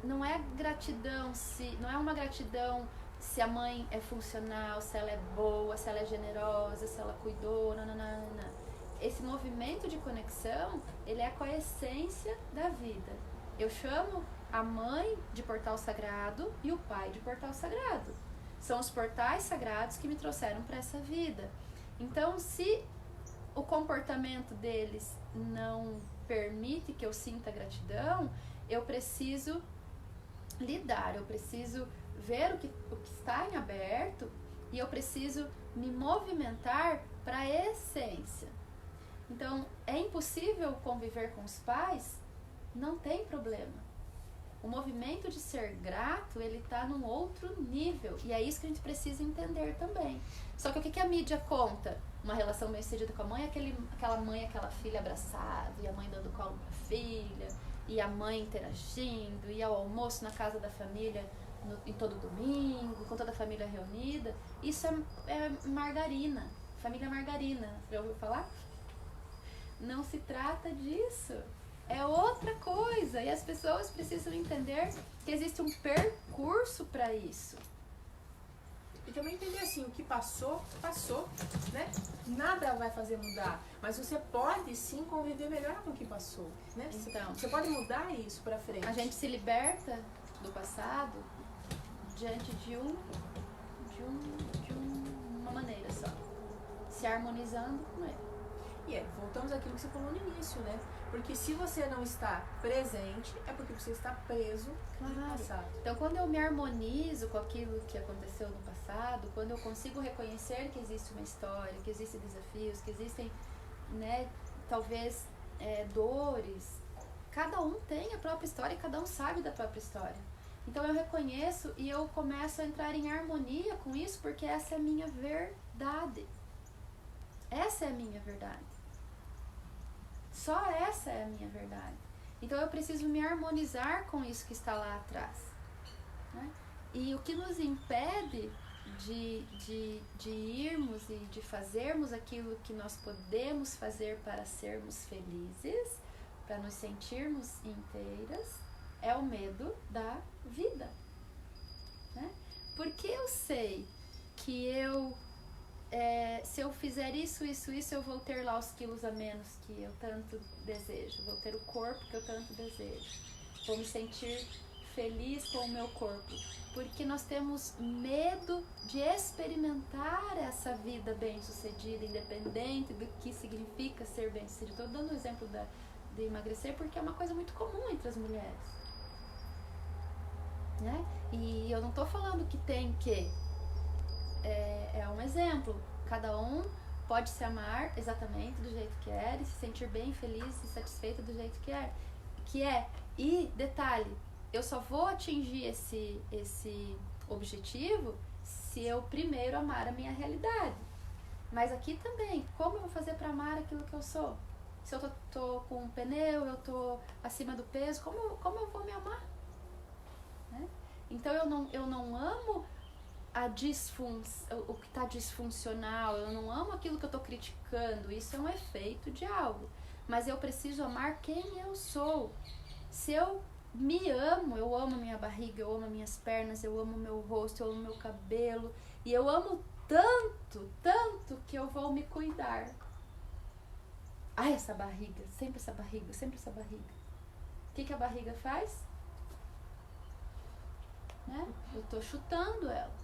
Não é gratidão, não é uma gratidão se a mãe é funcional, se ela é boa, se ela é generosa, se ela cuidou, nananana. Esse movimento de conexão, ele é com a essência da vida. Eu chamo a mãe de portal sagrado e o pai de portal sagrado. São os portais sagrados que me trouxeram para essa vida. Então, se o comportamento deles não permite que eu sinta gratidão, eu preciso lidar, eu preciso ver o que está em aberto e eu preciso me movimentar para a essência. Então, é impossível conviver com os pais? Não tem problema. O movimento de ser grato, ele está num outro nível. E é isso que a gente precisa entender também. Só que o que a mídia conta? Uma relação bem sucedida com a mãe, aquela mãe, aquela filha abraçada, e a mãe dando colo para a filha, e a mãe interagindo, e ao almoço na casa da família em todo domingo, com toda a família reunida. Isso é margarina, família margarina. Já ouviu falar? Não se trata disso. É outra coisa. E as pessoas precisam entender que existe um percurso para isso. E também entender assim, o que passou, passou, né? Nada vai fazer mudar, mas você pode sim conviver melhor com o que passou, né? Então, você pode mudar isso pra frente. A gente se liberta do passado diante de uma maneira só, se harmonizando com ele. E voltamos àquilo que você falou no início, né? Porque se você não está presente, é porque você está preso no passado. Então, quando eu me harmonizo com aquilo que aconteceu no passado, quando eu consigo reconhecer que existe uma história, que existem desafios, que existem, né, talvez dores, cada um tem a própria história e cada um sabe da própria história. Então, eu reconheço e eu começo a entrar em harmonia com isso, porque essa é a minha verdade. Essa é a minha verdade. Só essa é a minha verdade. Então eu preciso me harmonizar com isso que está lá atrás, né? E o que nos impede de irmos e de fazermos aquilo que nós podemos fazer para sermos felizes, para nos sentirmos inteiras, é o medo da vida, né? Porque eu sei que se eu fizer isso, eu vou ter lá os quilos a menos que eu tanto desejo, vou ter o corpo que eu tanto desejo, vou me sentir feliz com o meu corpo, porque nós temos medo de experimentar essa vida bem-sucedida, independente do que significa ser bem-sucedido. Estou dando o exemplo de emagrecer porque é uma coisa muito comum entre as mulheres, né? E eu não estou falando que tem que... É um exemplo. Cada um pode se amar exatamente do jeito que é e se sentir bem, feliz e satisfeita do jeito que é. E, detalhe, eu só vou atingir esse objetivo se eu primeiro amar a minha realidade. Mas aqui também, como eu vou fazer para amar aquilo que eu sou? Se eu tô com um pneu, eu tô acima do peso, como eu vou me amar? Né? Então eu não amo o que está disfuncional, eu não amo aquilo que eu estou criticando, isso é um efeito de algo, mas eu preciso amar quem eu sou. Se eu me amo, eu amo minha barriga, eu amo minhas pernas, eu amo meu rosto, eu amo meu cabelo, e eu amo tanto que eu vou me cuidar. Ai, essa barriga, sempre essa barriga, sempre essa barriga. O que a barriga faz? Né? Eu tô chutando ela.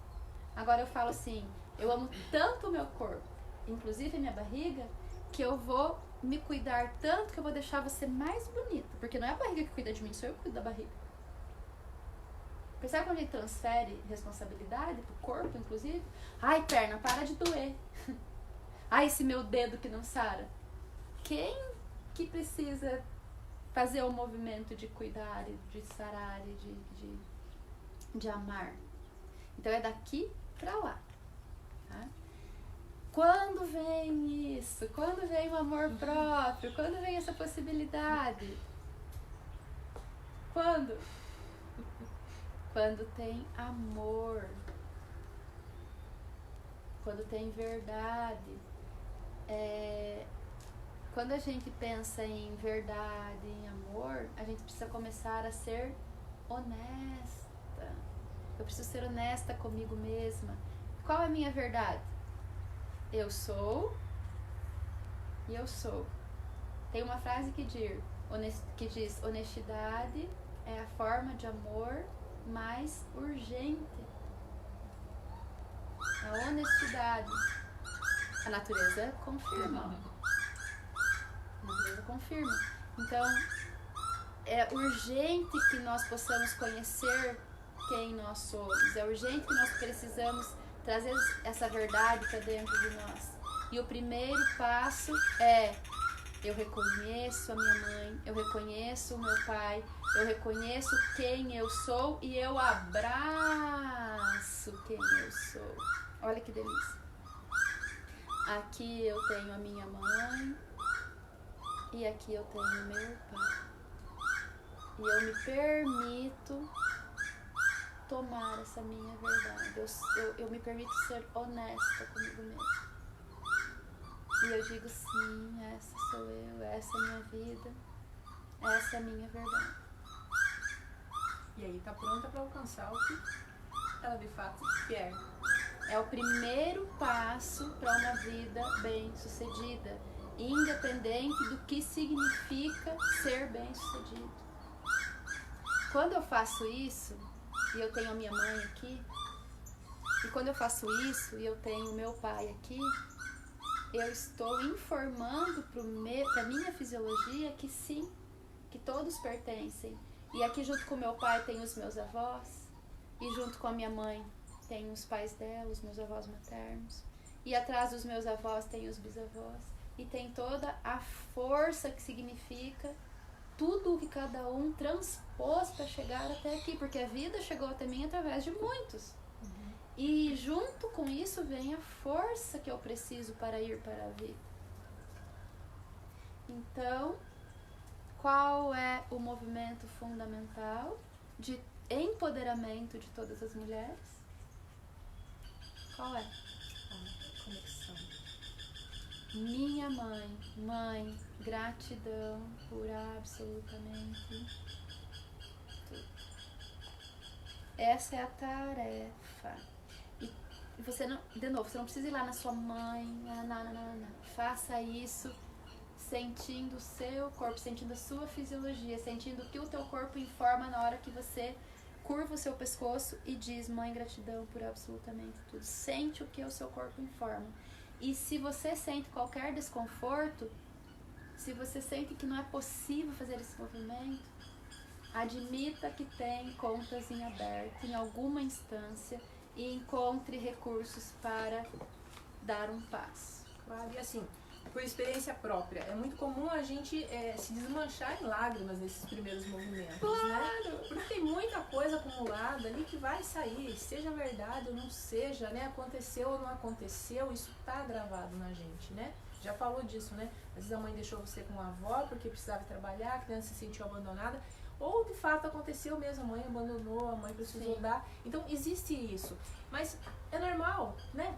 Agora eu falo assim, eu amo tanto o meu corpo, inclusive a minha barriga, que eu vou me cuidar tanto que eu vou deixar você mais bonita. Porque não é a barriga que cuida de mim, sou eu que cuido da barriga. Percebe quando a gente transfere responsabilidade pro corpo, inclusive? Ai, perna, para de doer. Ai, esse meu dedo que não sara. Quem que precisa fazer o movimento de cuidar, de sarar e de amar? Então é daqui pra lá, tá? Quando vem isso? Quando vem o amor próprio? Quando vem essa possibilidade? Quando? Quando tem amor. Quando tem verdade. Quando a gente pensa em verdade, em amor, a gente precisa começar a ser honesta. Eu preciso ser honesta comigo mesma. Qual é a minha verdade? Eu sou e eu sou. Tem uma frase que diz honestidade é a forma de amor mais urgente. A honestidade. A natureza confirma. A natureza confirma. Então, é urgente que nós possamos conhecer quem nós somos. É urgente que nós precisamos trazer essa verdade para dentro de nós. E o primeiro passo é: eu reconheço a minha mãe, eu reconheço o meu pai, eu reconheço quem eu sou e eu abraço quem eu sou. Olha que delícia. Aqui eu tenho a minha mãe e aqui eu tenho o meu pai. E eu me permito tomar essa minha verdade. Eu me permito ser honesta comigo mesma. E eu digo sim, essa sou eu, essa é a minha vida, essa é a minha verdade. E aí tá pronta para alcançar o que ela de fato quer. É o primeiro passo para uma vida bem-sucedida, independente do que significa ser bem-sucedido. Quando eu faço isso, e eu tenho a minha mãe aqui, e quando eu faço isso e eu tenho o meu pai aqui, eu estou informando para a minha fisiologia que sim, que todos pertencem. E aqui junto com meu pai tem os meus avós, e junto com a minha mãe tem os pais dela, os meus avós maternos, e atrás dos meus avós tem os bisavós, e tem toda a força que significa tudo o que cada um transpôs para chegar até aqui, porque a vida chegou até mim através de muitos. E junto com isso vem a força que eu preciso para ir para a vida. Então, qual é o movimento fundamental de empoderamento de todas as mulheres? Qual é? A conexão. Minha mãe, gratidão por absolutamente tudo. Essa é a tarefa. E você não, de novo, você não precisa ir lá na sua mãe, não. Faça isso sentindo o seu corpo, sentindo a sua fisiologia, sentindo o que o teu corpo informa na hora que você curva o seu pescoço e diz: mãe, gratidão por absolutamente tudo. Sente o que o seu corpo informa. E se você sente qualquer desconforto, se você sente que não é possível fazer esse movimento, admita que tem contas em aberto em alguma instância e encontre recursos para dar um passo. Claro, e assim, por experiência própria, é muito comum a gente se desmanchar em lágrimas nesses primeiros movimentos, né? Porque tem muita coisa acumulada ali que vai sair, seja verdade ou não seja, né? Aconteceu ou não aconteceu, isso tá gravado na gente, né? Já falou disso, né? Às vezes a mãe deixou você com a avó porque precisava trabalhar, a criança se sentiu abandonada, ou de fato aconteceu mesmo, a mãe abandonou, a mãe precisou Sim. dar. Então existe isso, mas é normal, né?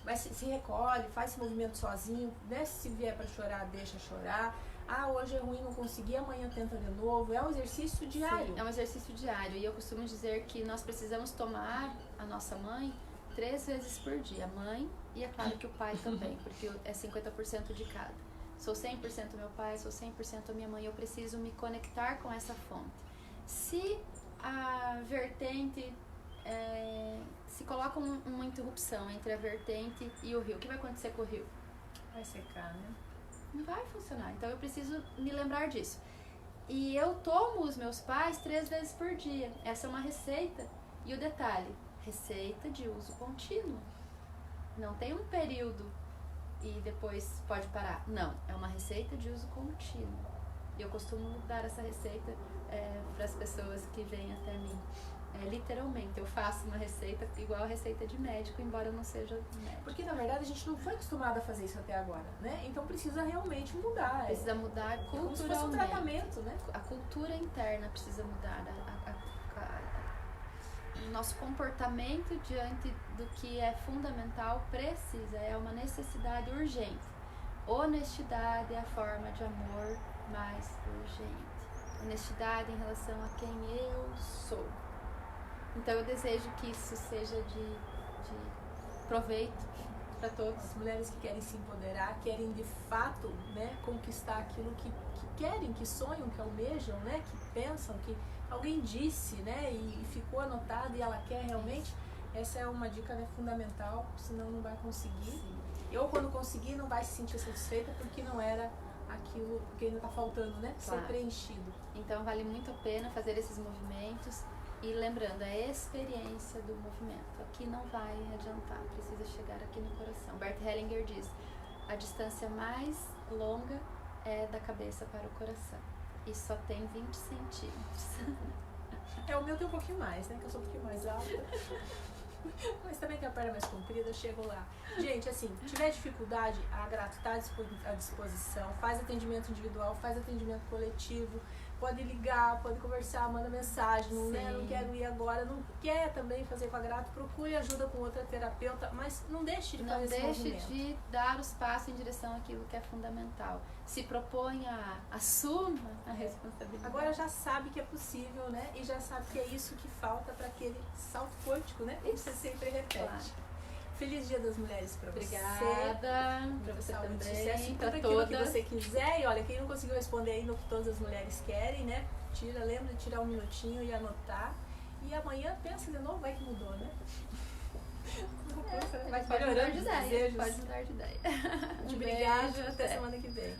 Mas se recolhe, faz esse movimento sozinho, né? Se vier para chorar, deixa chorar. Ah, hoje é ruim, não consegui, amanhã tenta de novo. É um exercício diário. Sim, é um exercício diário. E eu costumo dizer que nós precisamos tomar a nossa mãe 3 vezes por dia. A mãe e, é claro, que o pai também, porque é 50% de cada. Sou 100% meu pai, sou 100% minha mãe. Eu preciso me conectar com essa fonte. Se a vertente... se coloca uma interrupção entre a vertente e o rio, o que vai acontecer com o rio? Vai secar, né? Não vai funcionar. Então eu preciso me lembrar disso. E eu tomo os meus pais 3 vezes por dia. Essa é uma receita. E o detalhe, receita de uso contínuo. Não tem um período e depois pode parar. Não, é uma receita de uso contínuo. E eu costumo dar essa receita para as pessoas que vêm até mim. Literalmente, eu faço uma receita igual a receita de médico, embora eu não seja médico. Porque na verdade a gente não foi acostumada a fazer isso até agora, né? Então precisa realmente mudar. Precisa mudar culturalmente. Como se fosse um tratamento, né? A cultura interna precisa mudar. O nosso comportamento diante do que é fundamental precisa, é uma necessidade urgente. Honestidade é a forma de amor mais urgente. Honestidade em relação a quem eu sou. Então eu desejo que isso seja de proveito para todos. As mulheres que querem se empoderar, querem de fato, né, conquistar aquilo que querem, que sonham, que almejam, né, que pensam, que alguém disse, né, e ficou anotado e ela quer realmente. Essa é uma dica, né, fundamental, senão não vai conseguir. Sim. Ou quando conseguir não vai se sentir satisfeita porque não era aquilo, porque ainda está faltando, né, Claro. Ser preenchido. Então vale muito a pena fazer esses movimentos. E lembrando, a experiência do movimento. Aqui não vai adiantar, precisa chegar aqui no coração. Bert Hellinger diz, a distância mais longa é da cabeça para o coração. E só tem 20 centímetros. O meu tem um pouquinho mais, né, que eu sou um pouquinho mais alta. Mas também tem a perna mais comprida, eu chego lá. Gente, assim, tiver dificuldade, a Grato está à disposição. Faz atendimento individual, faz atendimento coletivo. Pode ligar, pode conversar, manda mensagem, não quero ir agora, não quer também fazer com a Grato, procure ajuda com outra terapeuta, mas não deixe de fazer esse movimento. Não deixe de dar os passos em direção àquilo que é fundamental. Se proponha, assuma a responsabilidade. Agora já sabe que é possível, né? E já sabe que é isso que falta para aquele salto quântico, né? Que você sempre repete. Claro. Feliz Dia das Mulheres pra você. Obrigada. Pra você Saúde, também. sucesso em Pra tudo aquilo que todas. você quiser. E olha, quem não conseguiu responder aí no que todas as mulheres querem, né? Lembra de tirar um minutinho e anotar. E amanhã pensa de novo, vai que mudou, né? Vai Pode mudar melhorando de os ideia. desejos. Pode mudar de ideia. Muito obrigada. Até semana que vem.